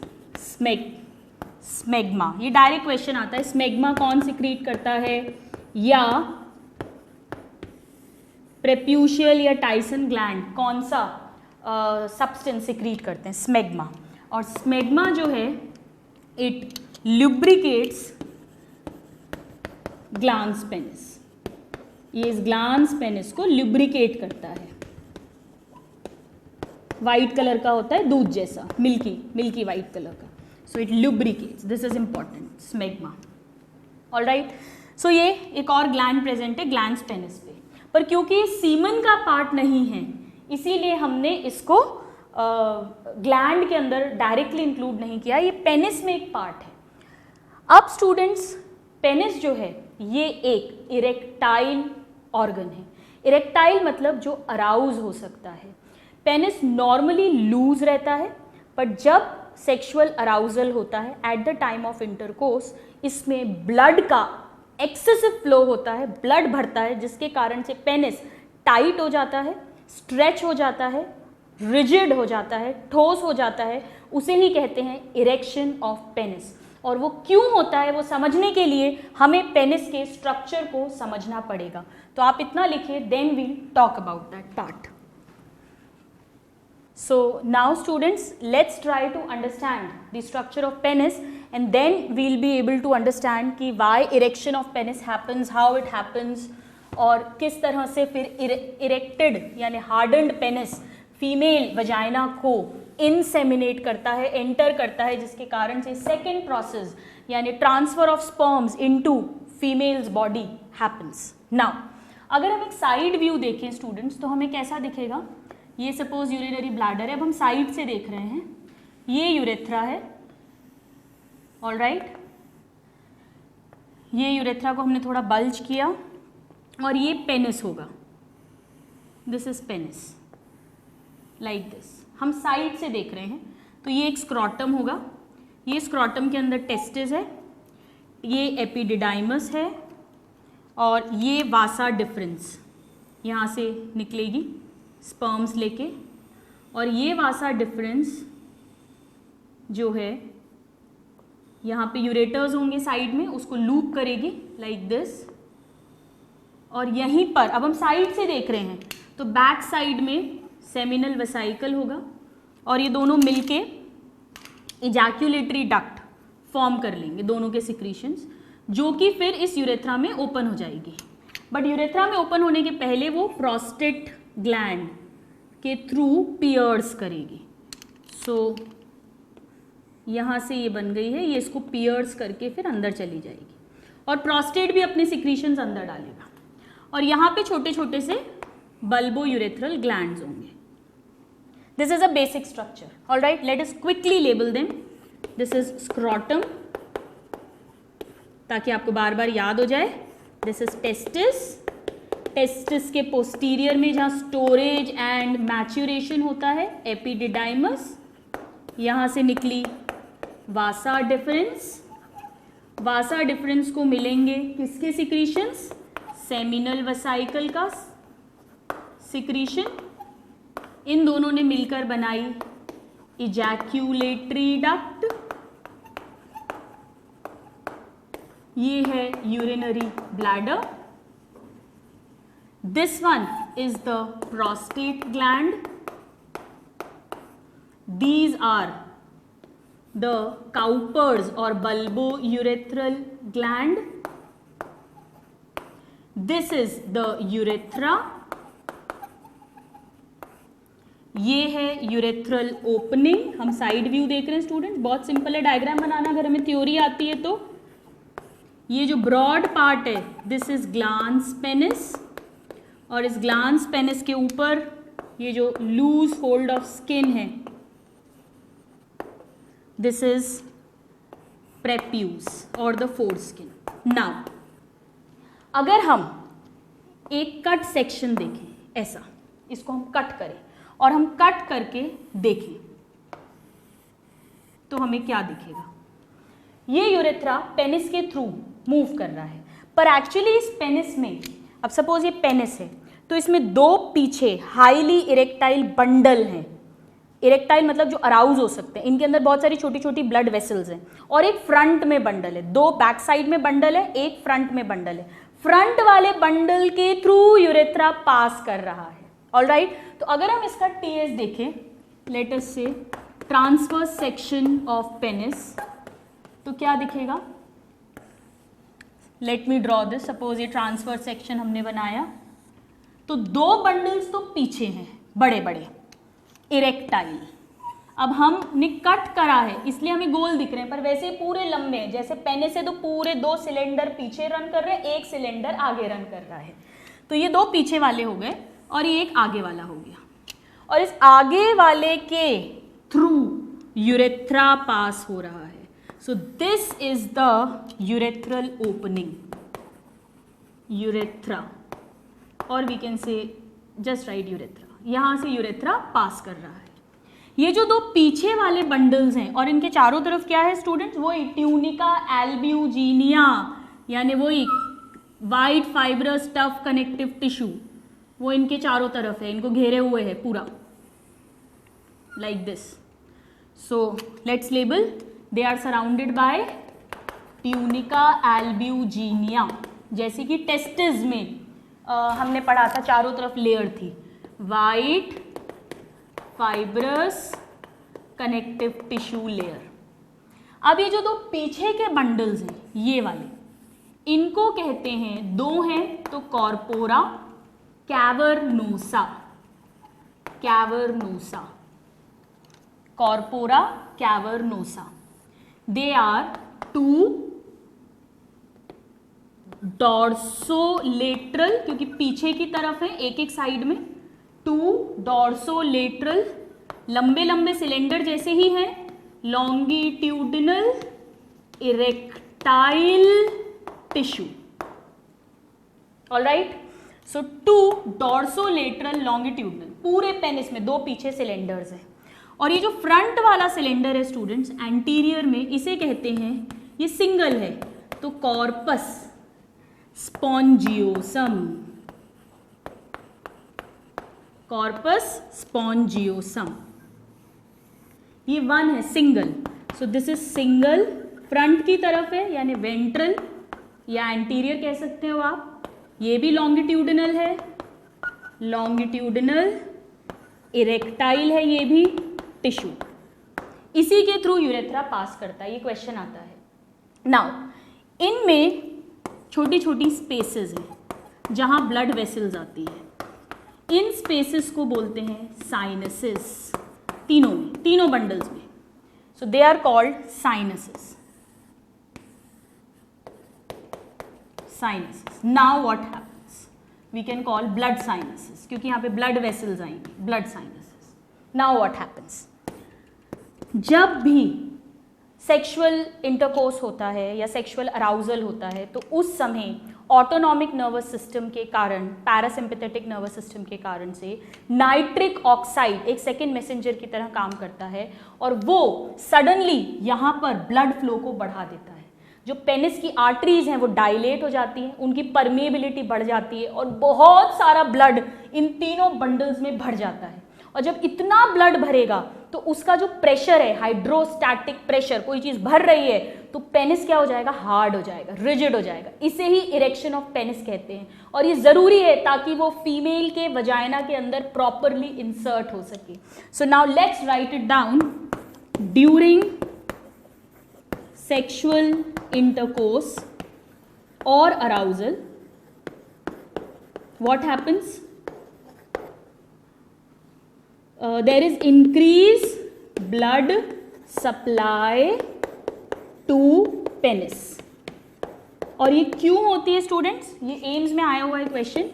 smegma. ये डायरेक्ट क्वेश्चन आता है, स्मेग्मा कौन सिक्रीट करता है, या प्रेप्यूशियल या टाइसन ग्लैंड कौन सा सब्सटेंस सिक्रीट करते हैं, स्मेग्मा। और स्मेग्मा जो है इट लुब्रिकेट्स ग्लांस पेनिस, ये इस ग्लांस पेनिस को लुब्रिकेट करता है। वाइट कलर का होता है, दूध जैसा, मिल्की वाइट कलर का। So it lubricates, this is important, smegma. Alright, so ये एक और ग्लैंड प्रेजेंट है ग्लांस पेनिस पे, पर क्योंकि ये सीमन का पार्ट नहीं है इसीलिए हमने इसको ग्लैंड के अंदर डायरेक्टली इंक्लूड नहीं किया, ये पेनिस में एक पार्ट है। अब स्टूडेंट्स, पेनिस जो है ये एक इरेक्टाइल ऑर्गन है। इरेक्टाइल मतलब जो अराउज हो सकता है। पेनिस नॉर्मली लूज रहता है, पर जब सेक्सुअल अराउजल होता है at the time of intercourse, इसमें ब्लड का एक्सेसिव फ्लो होता है, ब्लड भरता है, जिसके कारण से पेनिस टाइट हो जाता है, स्ट्रेच हो जाता है, रिजिड हो जाता है, ठोस हो जाता है। उसे ही कहते हैं इरेक्शन ऑफ पेनिस। और वो क्यों होता है वो समझने के लिए हमें पेनिस के स्ट्रक्चर को समझना पड़ेगा। तो आप इतना लिखिए, then we talk about that part. So now students, let's try to understand the structure of penis, and then we'll be able to understand कि why erection of penis happens, how it happens, और किस तरह से फिर erected यानी hardened penis female vagina को inseminate करता है, एंटर करता है, जिसके कारण से सेकेंड प्रोसेस यानी transfer of sperms into females body happens. Now अगर हम एक साइड व्यू देखें स्टूडेंट्स तो हमें कैसा दिखेगा, ये सपोज यूरिनरी ब्लैडर है, अब हम साइड से देख रहे हैं, ये यूरेथ्रा है, ऑलराइट, ये यूरेथ्रा को हमने थोड़ा बल्ज किया और ये पेनिस होगा, this is penis like this. हम साइड से देख रहे हैं तो ये एक स्क्रॉटम होगा, ये स्क्रॉटम के अंदर टेस्टिस है, ये एपिडिडाइमस है, और ये वासा डिफरेंस यहाँ से निकलेगी स्पर्म्स लेके, और ये वासा डिफरेंस जो है यहाँ पे यूरेटर्स होंगे साइड में, उसको लूप करेगी लाइक दिस, और यहीं पर अब हम साइड से देख रहे हैं तो बैक साइड में सेमिनल वेसाइकल होगा और ये दोनों मिलके इजैक्यूलेटरी डक्ट फॉर्म कर लेंगे, दोनों के सिक्रीशंस, जो कि फिर इस यूरेथ्रा में ओपन हो जाएगी। बट यूरेथ्रा में ओपन होने के पहले वो प्रोस्टेट ग्लैंड के थ्रू पियर्स करेगी। सो यहाँ से ये बन गई है, ये इसको पियर्स करके फिर अंदर चली जाएगी और प्रोस्टेट भी अपने सिक्रीशंस अंदर डालेगा और यहाँ पे छोटे छोटे से बल्बो यूरेथ्रल ग्लैंड्स होंगे। This is a basic structure. Alright, let us quickly label them. This is scrotum, ताकि आपको बार बार याद हो जाए। दिस इज टेस्टिस, टेस्टिस के पोस्टीरियर में जहाँ स्टोरेज एंड मैच्यूरेशन होता है एपिडिडाइमस, यहाँ से निकली वासा डिफरेंस। वासा डिफरेंस को मिलेंगे किसके सिक्रीशंस? सेमिनल वेसाइकल का सिक्रीशन। इन दोनों ने मिलकर बनाई इजैक्यूलेटरी डक्ट। ये है urinary bladder. This one is the prostate gland. These are the Cowper's or bulbourethral gland. This is the urethra. ये है यूरेथ्रल ओपनिंग। हम साइड व्यू देख रहे हैं स्टूडेंट्स, बहुत सिंपल है डायग्राम बनाना अगर हमें थ्योरी आती है तो। ये जो ब्रॉड पार्ट है दिस इज ग्लांस पेनिस और इस ग्लांस पेनिस के ऊपर ये जो लूज फोल्ड ऑफ स्किन है this is prepuce or the foreskin. Now अगर हम एक कट सेक्शन देखें ऐसा, इसको हम कट करें और हम कट करके देखें तो हमें क्या दिखेगा? ये यूरेथ्रा पेनिस के थ्रू मूव कर रहा है, पर एक्चुअली इस पेनिस में, अब सपोज ये पेनिस है तो इसमें दो पीछे हाईली इरेक्टाइल बंडल हैं। इरेक्टाइल मतलब जो अराउज हो सकते हैं, इनके अंदर बहुत सारी छोटी छोटी ब्लड वेसल्स हैं और एक फ्रंट में बंडल है। दो बैक साइड में बंडल है, एक फ्रंट में बंडल है। फ्रंट वाले बंडल के थ्रू यूरेथ्रा पास कर रहा है। ऑलराइट, तो अगर हम इसका टीएस देखें, लेट अस से ट्रांसवर्स सेक्शन ऑफ पेनिस, तो क्या दिखेगा? Let me draw this. Suppose ये ट्रांसवर्स सेक्शन हमने बनाया तो दो बंडल्स तो पीछे हैं बड़े बड़े इरेक्टाइल। अब हमने कट करा है इसलिए हमें गोल दिख रहे हैं, पर वैसे पूरे लंबे हैं। जैसे पेनिस है तो पूरे दो सिलेंडर पीछे रन कर रहे हैं, एक सिलेंडर आगे रन कर रहा है। तो ये दो पीछे वाले हो गए और ये एक आगे वाला हो गया और इस आगे वाले के थ्रू यूरेथ्रा पास हो रहा है। So this is the urethral opening, urethra, और we can say just write urethra. यहाँ से यूरेथ्रा पास कर रहा है। ये जो दो पीछे वाले बंडल्स हैं और इनके चारों तरफ क्या है स्टूडेंट्स? वही ट्यूनिका एल्ब्यूजिनिया, यानी वही white fibrous tough connective tissue, वो इनके चारों तरफ है, इनको घेरे हुए है पूरा, like this. So let's label, they are surrounded by tunica albuginea. जैसे कि टेस्टिस में हमने पढ़ा था चारों तरफ लेयर थी, white fibrous connective tissue layer. अब ये जो दो पीछे के बंडल्स हैं ये वाले, इनको कहते हैं, दो हैं तो corpora cavernosa, cavernosa, corpora cavernosa. They are two dorsolateral, क्योंकि पीछे की तरफ है एक एक साइड में, टू डॉर्सोलेटरल लंबे लंबे सिलेंडर जैसे ही हैं, longitudinal erectile tissue. Alright, so two dorsolateral longitudinal, पूरे पेनिस में दो पीछे सिलेंडर्स हैं। और ये जो फ्रंट वाला सिलेंडर है स्टूडेंट्स एंटीरियर में, इसे कहते हैं, ये सिंगल है तो कॉर्पस स्पॉन्जियोसम, कॉर्पस स्पॉन्जियोसम। ये वन है single, so this is single, front की तरफ है यानी वेंट्रल या एंटीरियर कह सकते हो आप। ये भी लॉन्गिट्यूडिनल है, लॉन्गिट्यूडिनल इरेक्टाइल है ये भी टिश्यू, इसी के थ्रू यूरेथ्रा पास करता है, ये क्वेश्चन आता है। नाउ इनमें छोटी छोटी स्पेसेस हैं जहां ब्लड वेसल्स आती है, इन स्पेसेस को बोलते हैं साइनसेस, तीनों बंडल्स में। So they are called sinuses. Now what happens, we can call blood sinuses, क्योंकि यहाँ पे ब्लड वेसल्स आएंगे, blood sinuses. Now what happens, जब भी सेक्सुअल इंटरकोर्स होता है या सेक्सुअल अराउजल होता है तो उस समय ऑटोनॉमिक नर्वस सिस्टम के कारण, पैरासिम्पैथेटिक नर्वस सिस्टम के कारण से नाइट्रिक ऑक्साइड एक सेकेंड मैसेंजर की तरह काम करता है और वो सडनली यहाँ पर ब्लड फ्लो को बढ़ा देता है। जो पेनिस की आर्टरीज हैं वो डायलेट हो जाती हैं, उनकी परमेबिलिटी बढ़ जाती है और बहुत सारा ब्लड इन तीनों बंडल्स में भर जाता है। और जब इतना ब्लड भरेगा तो उसका जो प्रेशर है, हाइड्रोस्टैटिक प्रेशर, कोई चीज भर रही है तो पेनिस क्या हो जाएगा, हार्ड हो जाएगा, रिजिड हो जाएगा। इसे ही इरेक्शन ऑफ पेनिस कहते हैं और ये जरूरी है ताकि वो फीमेल के वजाइना के अंदर प्रॉपरली इंसर्ट हो सके। So now let's write it down. During sexual intercourse और arousal, what happens? There is increase blood supply to penis। और ये क्यों होती है स्टूडेंट्स? ये एम्स में आया हुआ है question.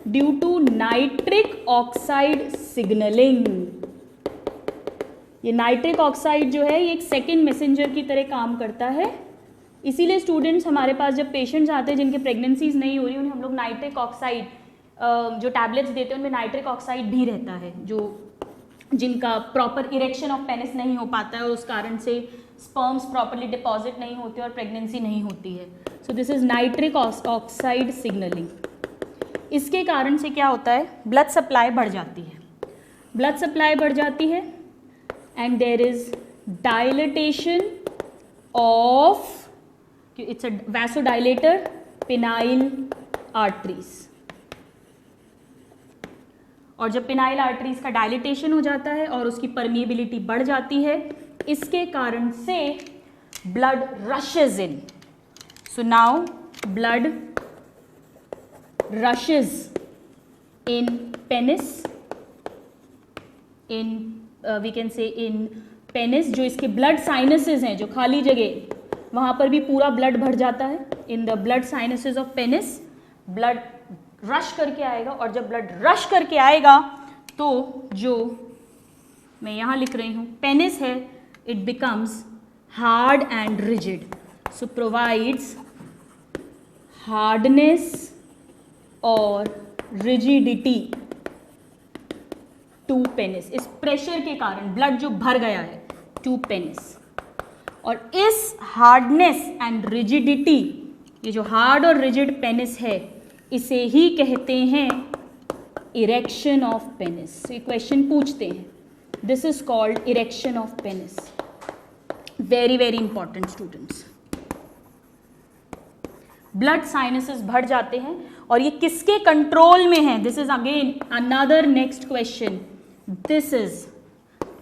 Due to nitric oxide signalling. ये नाइट्रिक ऑक्साइड जो है ये एक सेकेंड मैसेंजर की तरह काम करता है, इसीलिए स्टूडेंट्स हमारे पास जब पेशेंट्स आते हैं जिनकी प्रेगनेंसीज नहीं हो रही, उन्हें हम लोग नाइट्रिक ऑक्साइड जो टैबलेट्स देते हैं उनमें नाइट्रिक ऑक्साइड भी रहता है, जो जिनका प्रॉपर इरेक्शन ऑफ पेनिस नहीं हो पाता है और उस कारण से स्पर्म्स प्रॉपरली डिपॉजिट नहीं होते और प्रेगनेंसी नहीं होती है। So this is nitric oxide signalling. इसके कारण से क्या होता है, ब्लड सप्लाई बढ़ जाती है, ब्लड सप्लाई बढ़ जाती है and there is dilatation of, it's a vasodilator, penile arteries. और जब पेनाइल आर्टरीज का डायलिटेशन हो जाता है और उसकी परमिएबिलिटी बढ़ जाती है, इसके कारण से blood rushes in. So now blood rushes in penis, in we can say in penis, जो इसके ब्लड साइनसेस हैं, जो खाली जगह, वहां पर भी पूरा ब्लड भर जाता है। In the blood sinuses of penis blood rush करके आएगा और जब ब्लड रश करके आएगा तो जो मैं यहाँ लिख रही हूँ पेनिस है, it becomes hard and rigid. So provides hardness और रिजिडिटी टू पेनिस। इस प्रेशर के कारण ब्लड जो भर गया है टू पेनिस, और इस हार्डनेस एंड रिजिडिटी, ये जो हार्ड और रिजिड पेनिस है, इसे ही कहते हैं इरेक्शन ऑफ पेनिस। ये क्वेश्चन पूछते हैं, this is called erection of penis. Very very important students. Blood sinuses भर जाते हैं और ये किसके कंट्रोल में है? This is again another next question. This is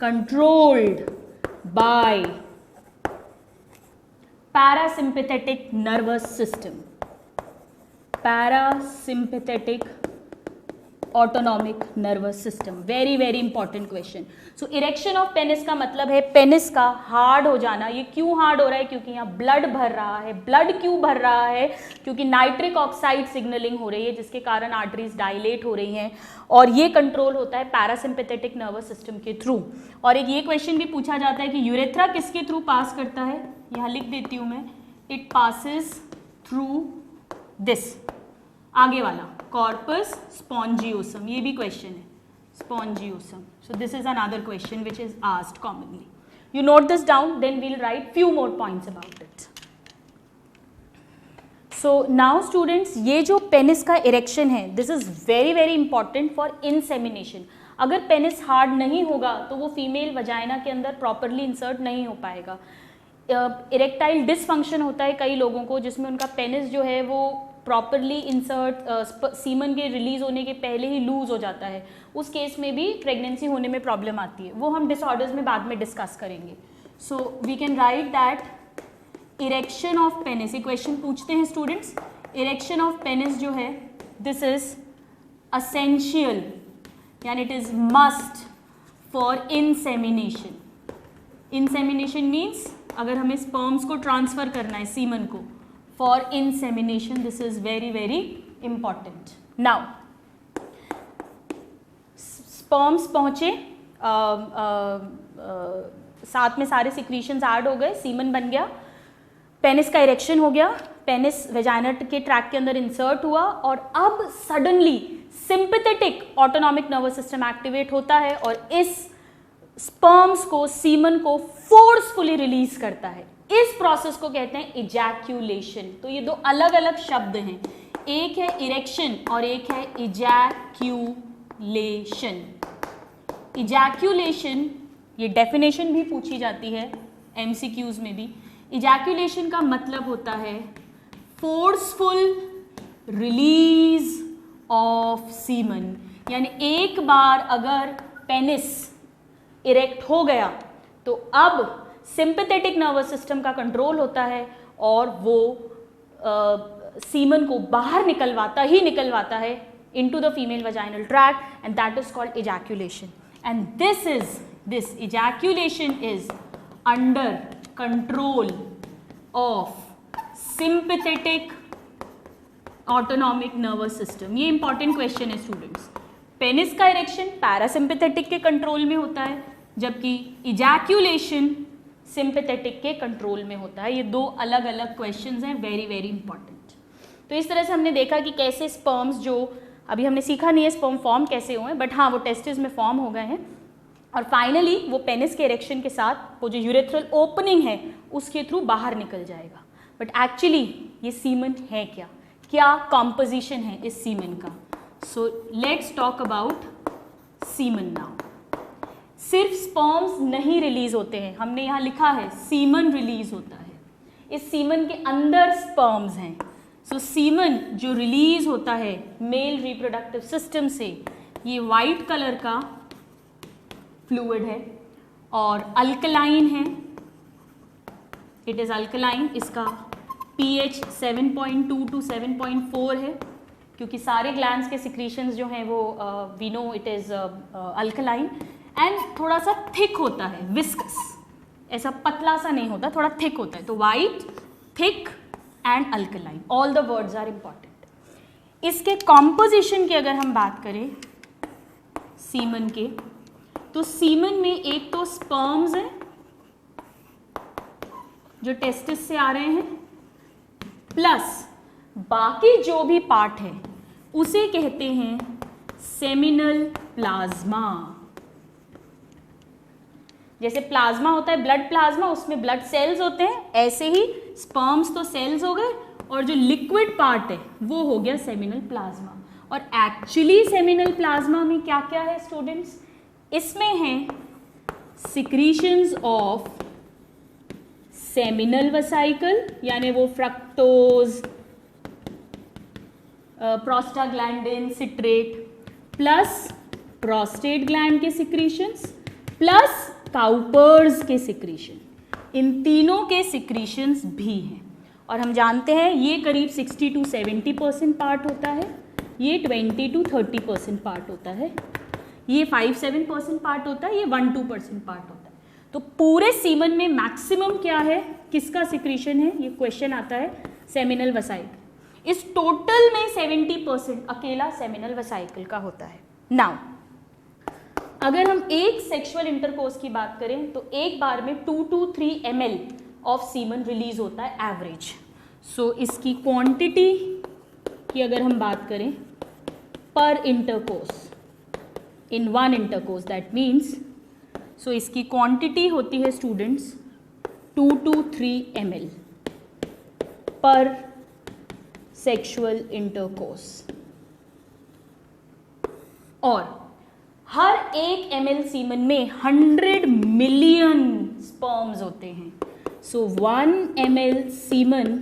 controlled by parasympathetic nervous system, parasympathetic autonomic nervous system. Very very important question. So erection of penis का मतलब है पेनिस का हार्ड हो जाना। ये क्यों हार्ड हो रहा है? क्योंकि यहाँ ब्लड भर रहा है। ब्लड क्यों भर रहा है? क्योंकि नाइट्रिक ऑक्साइड सिग्नलिंग हो रही है, जिसके कारण आर्टरीज डायलेट हो रही हैं, और ये कंट्रोल होता है पैरासिम्पैथेटिक नर्वस सिस्टम के थ्रू। और एक ये क्वेश्चन भी पूछा जाता है कि यूरेथ्रा किसके थ्रू पास करता है? यहाँ लिख देती हूँ मैं, इट पासिस थ्रू दिस, आगे वाला कॉर्पस स्पॉन्जियोसम। ये भी क्वेश्चन है, spongiosum. So this is another question which is asked commonly. You note this down, then we'll write few more points about it. So now students, ये जो penis का erection है, this is very very important for insemination. अगर penis hard नहीं होगा तो वो female vagina के अंदर प्रॉपरली इंसर्ट नहीं हो पाएगा। इरेक्टाइल डिसफंक्शन होता है कई लोगों को, जिसमें उनका पेनिस जो है वो प्रॉपरली इंसर्ट सीमन के रिलीज होने के पहले ही लूज हो जाता है, उस केस में भी प्रेगनेंसी होने में प्रॉब्लम आती है। वो हम डिसऑर्डर्स में बाद में डिस्कस करेंगे। So we can write that erection of penis, ये क्वेश्चन पूछते हैं स्टूडेंट्स, इरेक्शन ऑफ पेनिस जो है दिस इज असेंशियल यानी it is must for insemination. Insemination means अगर हमें स्पर्म्स को ट्रांसफर करना है सीमन को, for insemination this is very very important. Now sperms पहुंचे, साथ में सारे सिक्रीशंस ऐड हो गए, सीमन बन गया, पेनिस का इरेक्शन हो गया, पेनिस वेजाइना के ट्रैक के अंदर इंसर्ट हुआ और अब suddenly sympathetic autonomic nervous system activate होता है और इस स्पर्म्स को, सीमन को फोर्सफुली रिलीज करता है। इस प्रोसेस को कहते हैं इजैक्यूलेशन। तो ये दो अलग अलग शब्द हैं, एक है इरेक्शन और एक है इजैक्यूलेशन। इजैक्यूलेशन, ये डेफिनेशन भी पूछी जाती है एमसीक्यूज में भी। इजैक्यूलेशन का मतलब होता है फोर्सफुल रिलीज ऑफ सीमन, यानी एक बार अगर पेनिस इरेक्ट हो गया तो अब सिंपैथेटिक नर्वस सिस्टम का कंट्रोल होता है और वो सीमन को बाहर निकलवाता है into the female vaginal tract and that is called ejaculation. And this ejaculation is under control of sympathetic autonomic nervous system. ये इंपॉर्टेंट क्वेश्चन है स्टूडेंट्स। पेनिस का इरेक्शन पैरासिम्पैथेटिक के कंट्रोल में होता है जबकि इजैक्यूलेशन सिंपैथेटिक के कंट्रोल में होता है। ये दो अलग अलग क्वेश्चंस हैं, वेरी वेरी इंपॉर्टेंट। तो इस तरह से हमने देखा कि कैसे स्पर्म्स, जो अभी हमने सीखा नहीं है स्पर्म फॉर्म कैसे हुए, बट हाँ वो टेस्टिस में फॉर्म हो गए हैं और फाइनली वो पेनिस के इरेक्शन के साथ वो जो यूरेथ्रल ओपनिंग है उसके थ्रू बाहर निकल जाएगा। बट एक्चुअली ये सीमन है क्या कॉम्पोजिशन है इस सीमन का। So let's talk about semen now. सिर्फ स्पर्म्स नहीं रिलीज होते हैं, हमने यहाँ लिखा है सीमन रिलीज होता है। इस सीमन के अंदर स्पर्म्स हैं। सो सीमन जो रिलीज होता है मेल रिप्रोडक्टिव सिस्टम से, ये वाइट कलर का फ्लूइड है और अल्कलाइन है, इट इज अल्कलाइन। इसका pH 7.2 to 7.4 है क्योंकि सारे ग्लैंड्स के सिक्रीशंस जो हैं वो we know it is alkaline and थोड़ा सा थिक होता है, विस्कस, ऐसा पतला सा नहीं होता, थोड़ा थिक होता है। तो white, thick and alkaline, all the words are important. इसके कॉम्पोजिशन की अगर हम बात करें सीमन के, तो सीमन में एक तो स्पर्म्स हैं जो टेस्टिस से आ रहे हैं, प्लस बाकी जो भी पार्ट है उसे कहते हैं सेमिनल प्लाज्मा। जैसे प्लाज्मा होता है ब्लड प्लाज्मा, उसमें ब्लड सेल्स होते हैं, ऐसे ही स्पर्म्स तो सेल्स हो गए और जो लिक्विड पार्ट है वो हो गया सेमिनल प्लाज्मा। और एक्चुअली सेमिनल प्लाज्मा में क्या क्या है स्टूडेंट्स? इसमें है सिक्रीशंस ऑफ सेमिनल वेसिकल, यानी वो fructose, prostaglandin, citrate, plus prostate gland के सिक्रीशंस, प्लस काउपर्स के सिक्रीशन। इन तीनों के सिक्रीशंस भी हैं और हम जानते हैं ये करीब 60 to 70% पार्ट होता है, ये 20 to 30% पार्ट होता है, ये 5-7% पार्ट होता है, ये 1-2% पार्ट होता है। तो पूरे सीमन में मैक्सिमम क्या है, किसका सिक्रीशन है, ये क्वेश्चन आता है सेमिनल वेसाइकल। इस टोटल में 70% अकेला सेमिनल वेसाइकल का होता है। नाउ अगर हम एक सेक्सुअल इंटरकोर्स की बात करें तो एक बार में 2 to 3 ml of semen release होता है एवरेज। सो इसकी क्वांटिटी की अगर हम बात करें पर intercourse, in one intercourse, that means so इसकी क्वांटिटी होती है स्टूडेंट्स 2 to 3 ml पर सेक्सुअल इंटरकोर्स। और हर 1 ml सीमन में 100 मिलियन स्पर्म्स होते हैं। सो 1 ml सीमन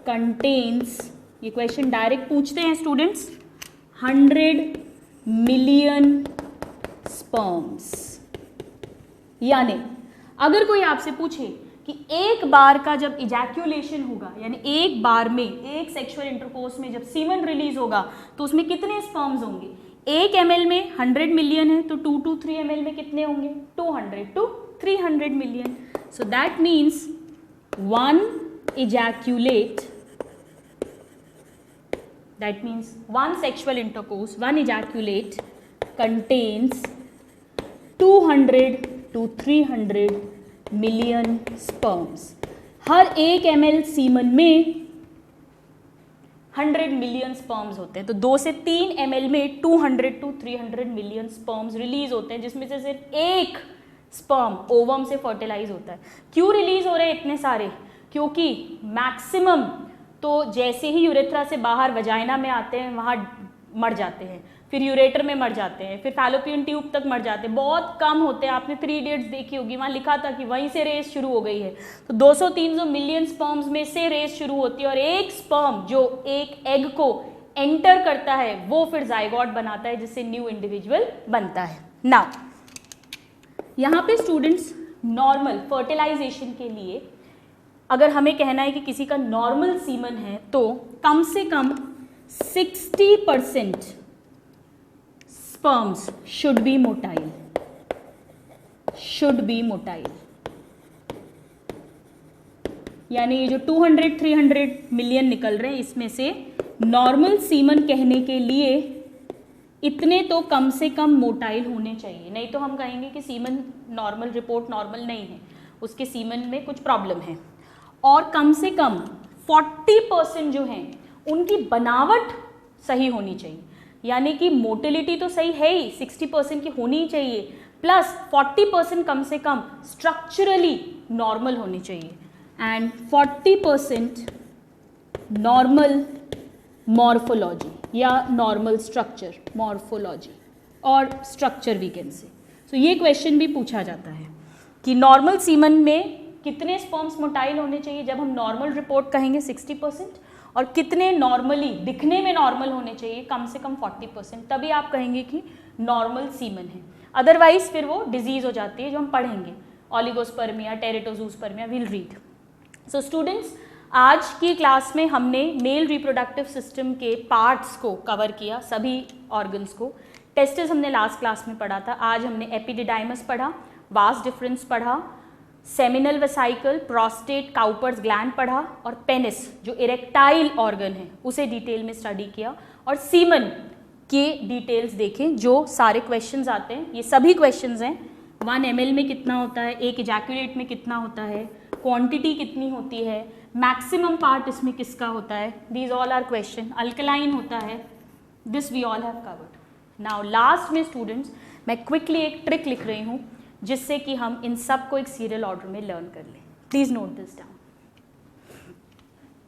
contains ये क्वेश्चन डायरेक्ट पूछते हैं स्टूडेंट्स। 100 मिलियन स्पर्म्स, यानी अगर कोई आपसे पूछे कि एक बार का जब इजैक्यूलेशन होगा, यानी एक बार में एक सेक्सुअल इंटरकोर्स में जब सीमन रिलीज होगा तो उसमें कितने स्पर्म्स होंगे, 1 ml में 100 मिलियन है तो 2 to 3 ml में कितने होंगे, 200 to 300 million. So that means one ejaculate, that means one sexual intercourse, one ejaculate contains 200 to 300 million sperms. Her 1 ml semen में 100 मिलियन स्पर्म्स होते हैं, तो 2 से 3 ml में 200 to 300 मिलियन स्पर्म्स रिलीज होते हैं, जिसमें से सिर्फ एक स्पर्म ओवम से फर्टिलाइज होता है। क्यों रिलीज हो रहे हैं इतने सारे, क्योंकि मैक्सिमम तो जैसे ही यूरेथ्रा से बाहर वजाइना में आते हैं वहाँ मर जाते हैं, फिर यूरेटर में मर जाते हैं, फिर फैलोपियन ट्यूब तक मर जाते हैं, बहुत कम होते हैं। आपने 3 इडियट्स देखी होगी, वहाँ लिखा था कि वहीं से रेस शुरू हो गई है। तो 200-300 मिलियन स्पर्म्स में से रेस शुरू होती है, और एक स्पर्म जो एक एग को एंटर करता है वो फिर जाइगोट बनाता है, जिससे न्यू इंडिविजुअल बनता है। नाउ यहाँ पे स्टूडेंट्स नॉर्मल फर्टिलाइजेशन के लिए अगर हमें कहना है कि किसी का नॉर्मल सीमन है तो कम से कम 60% स्पर्म्स शुड बी मोटाइल, यानी ये जो 200-300 मिलियन निकल रहे हैं इसमें से नॉर्मल सीमन कहने के लिए इतने तो कम से कम मोटाइल होने चाहिए, नहीं तो हम कहेंगे कि सीमन नॉर्मल रिपोर्ट नॉर्मल नहीं है, उसके सीमन में कुछ प्रॉब्लम है। और कम से कम 40% जो हैं उनकी बनावट सही होनी चाहिए, यानी कि मोटिलिटी तो सही है ही, 60% की होनी ही चाहिए, प्लस 40% कम से कम स्ट्रक्चरली नॉर्मल होनी चाहिए, एंड 40% नॉर्मल मॉर्फोलॉजी या नॉर्मल स्ट्रक्चर, मॉर्फोलॉजी और स्ट्रक्चर वी कैन से। सो ये क्वेश्चन भी पूछा जाता है कि नॉर्मल सीमन में कितने स्पर्म्स मोटाइल होने चाहिए, जब हम नॉर्मल रिपोर्ट कहेंगे 60%, और कितने नॉर्मली दिखने में नॉर्मल होने चाहिए, कम से कम 40%, तभी आप कहेंगे कि नॉर्मल सीमन है। अदरवाइज फिर वो डिजीज हो जाती है, जो हम पढ़ेंगे, oligospermia, teratozoospermia, will read. So students, आज की क्लास में हमने मेल रिप्रोडक्टिव सिस्टम के पार्ट्स को कवर किया, सभी ऑर्गन्स को। टेस्टिस हमने लास्ट क्लास में पढ़ा था, आज हमने एपिडिडाइमस पढ़ा, वास डिफरेंस पढ़ा, seminal vesicle, prostate, Cowper's gland पढ़ा, और पेनिस जो इरेक्टाइल ऑर्गन है उसे डिटेल में स्टडी किया, और सीमन के डिटेल्स देखें, जो सारे क्वेश्चंस आते हैं, ये सभी क्वेश्चंस हैं। 1 ml में कितना होता है, एक इजैक्यूलेट में कितना होता है, क्वांटिटी कितनी होती है, मैक्सिमम पार्ट इसमें किसका होता है, these all are question. Alkaline होता है, this we all have covered. Now last में स्टूडेंट्स मैं क्विकली एक ट्रिक लिख रही हूँ, जिससे कि हम इन सब को एक सीरियल ऑर्डर में लर्न कर लें। Please note this down.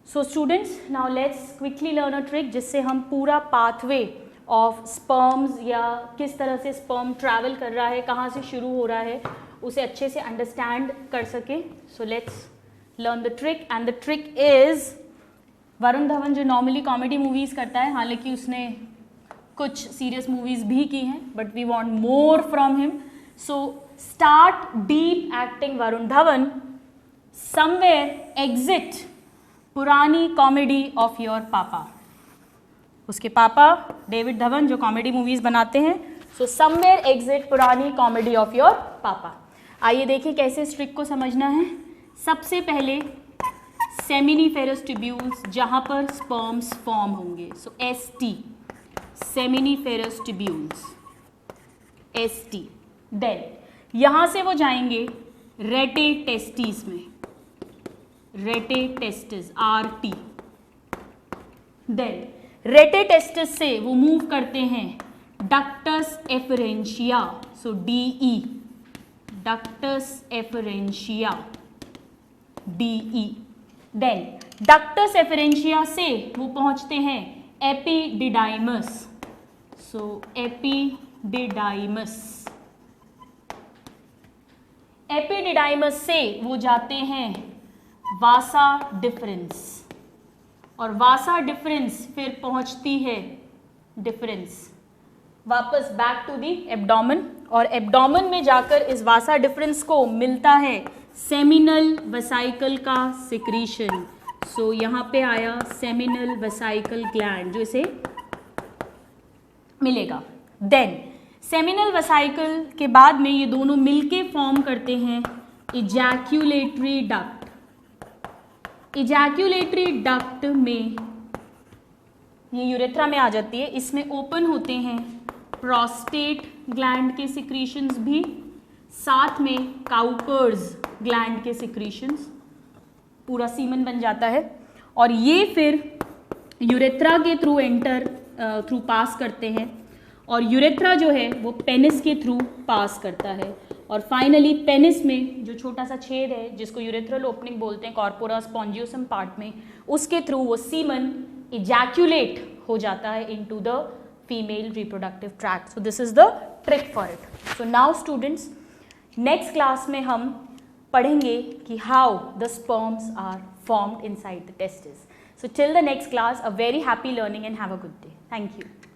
So students, now let's quickly learn a trick, जिससे हम पूरा पाथवे ऑफ स्पर्म्स या किस तरह से स्पर्म ट्रैवल कर रहा है, कहाँ से शुरू हो रहा है, उसे अच्छे से अंडरस्टैंड कर सके। So let's learn the trick, and the trick is, Varun Dhawan जो नॉर्मली कॉमेडी मूवीज़ करता है, हालांकि उसने कुछ सीरियस मूवीज़ भी की हैं, but we want more from him. So start deep acting Varun Dhawan, somewhere exit पुरानी कॉमेडी ऑफ योर पापा। उसके पापा डेविड धवन जो कॉमेडी मूवीज़ बनाते हैं, सो समवेयर एग्जिट पुरानी कॉमेडी ऑफ योर पापा। आइए देखिए कैसे इस ट्रिक को समझना है। सबसे पहले सेमिनिफेरस ट्यूब्यूल्स, जहाँ पर स्पर्म्स फॉर्म होंगे, so ST, seminiferous tubules, ST। Then यहाँ से वो जाएंगे रेटे टेस्टिस में, rete testis, RT। Then rete testis से वो मूव करते हैं ductus efferentia, so DE, ductus efferentia, DE। Then ductus efferentia से वो पहुंचते हैं एपिडिडाइमस, सो एपिडिडाइमस। एपिडिडाइमस से वो जाते हैं वासा डिफरेंस, और वासा डिफरेंस फिर पहुंचती है डिफरेंस वापस बैक टू दी एब्डोमेन, और एब्डोमेन में जाकर इस वासा डिफरेंस को मिलता है सेमिनल वेसाइकल का सिक्रीशन। सो यहाँ पे आया सेमिनल वेसाइकल ग्लैंड जो इसे मिलेगा। देन सेमिनल वेसाइकल के बाद में ये दोनों मिलके फॉर्म करते हैं इजैक्यूलेटरी डक्ट। इजैक्यूलेटरी डक्ट में ये यूरेथ्रा में आ जाती है, इसमें ओपन होते हैं प्रोस्टेट ग्लैंड के सिक्रीशंस भी, साथ में काउपर्स ग्लैंड के सिक्रीशंस, पूरा सीमन बन जाता है और ये फिर यूरेथ्रा के थ्रू पास करते हैं और यूरेथ्रा जो है वो पेनिस के थ्रू पास करता है और फाइनली पेनिस में जो छोटा सा छेद है जिसको यूरेथ्रल ओपनिंग बोलते हैं कॉर्पोरा स्पॉन्जियोसम पार्ट में, उसके थ्रू वो सीमन इजैक्यूलेट हो जाता है into the female reproductive tract. So this is the trick for it. So now students, next class में हम पढ़ेंगे कि how the sperms are formed inside the testes. So till the next class, a very happy learning and have a good day. Thank you.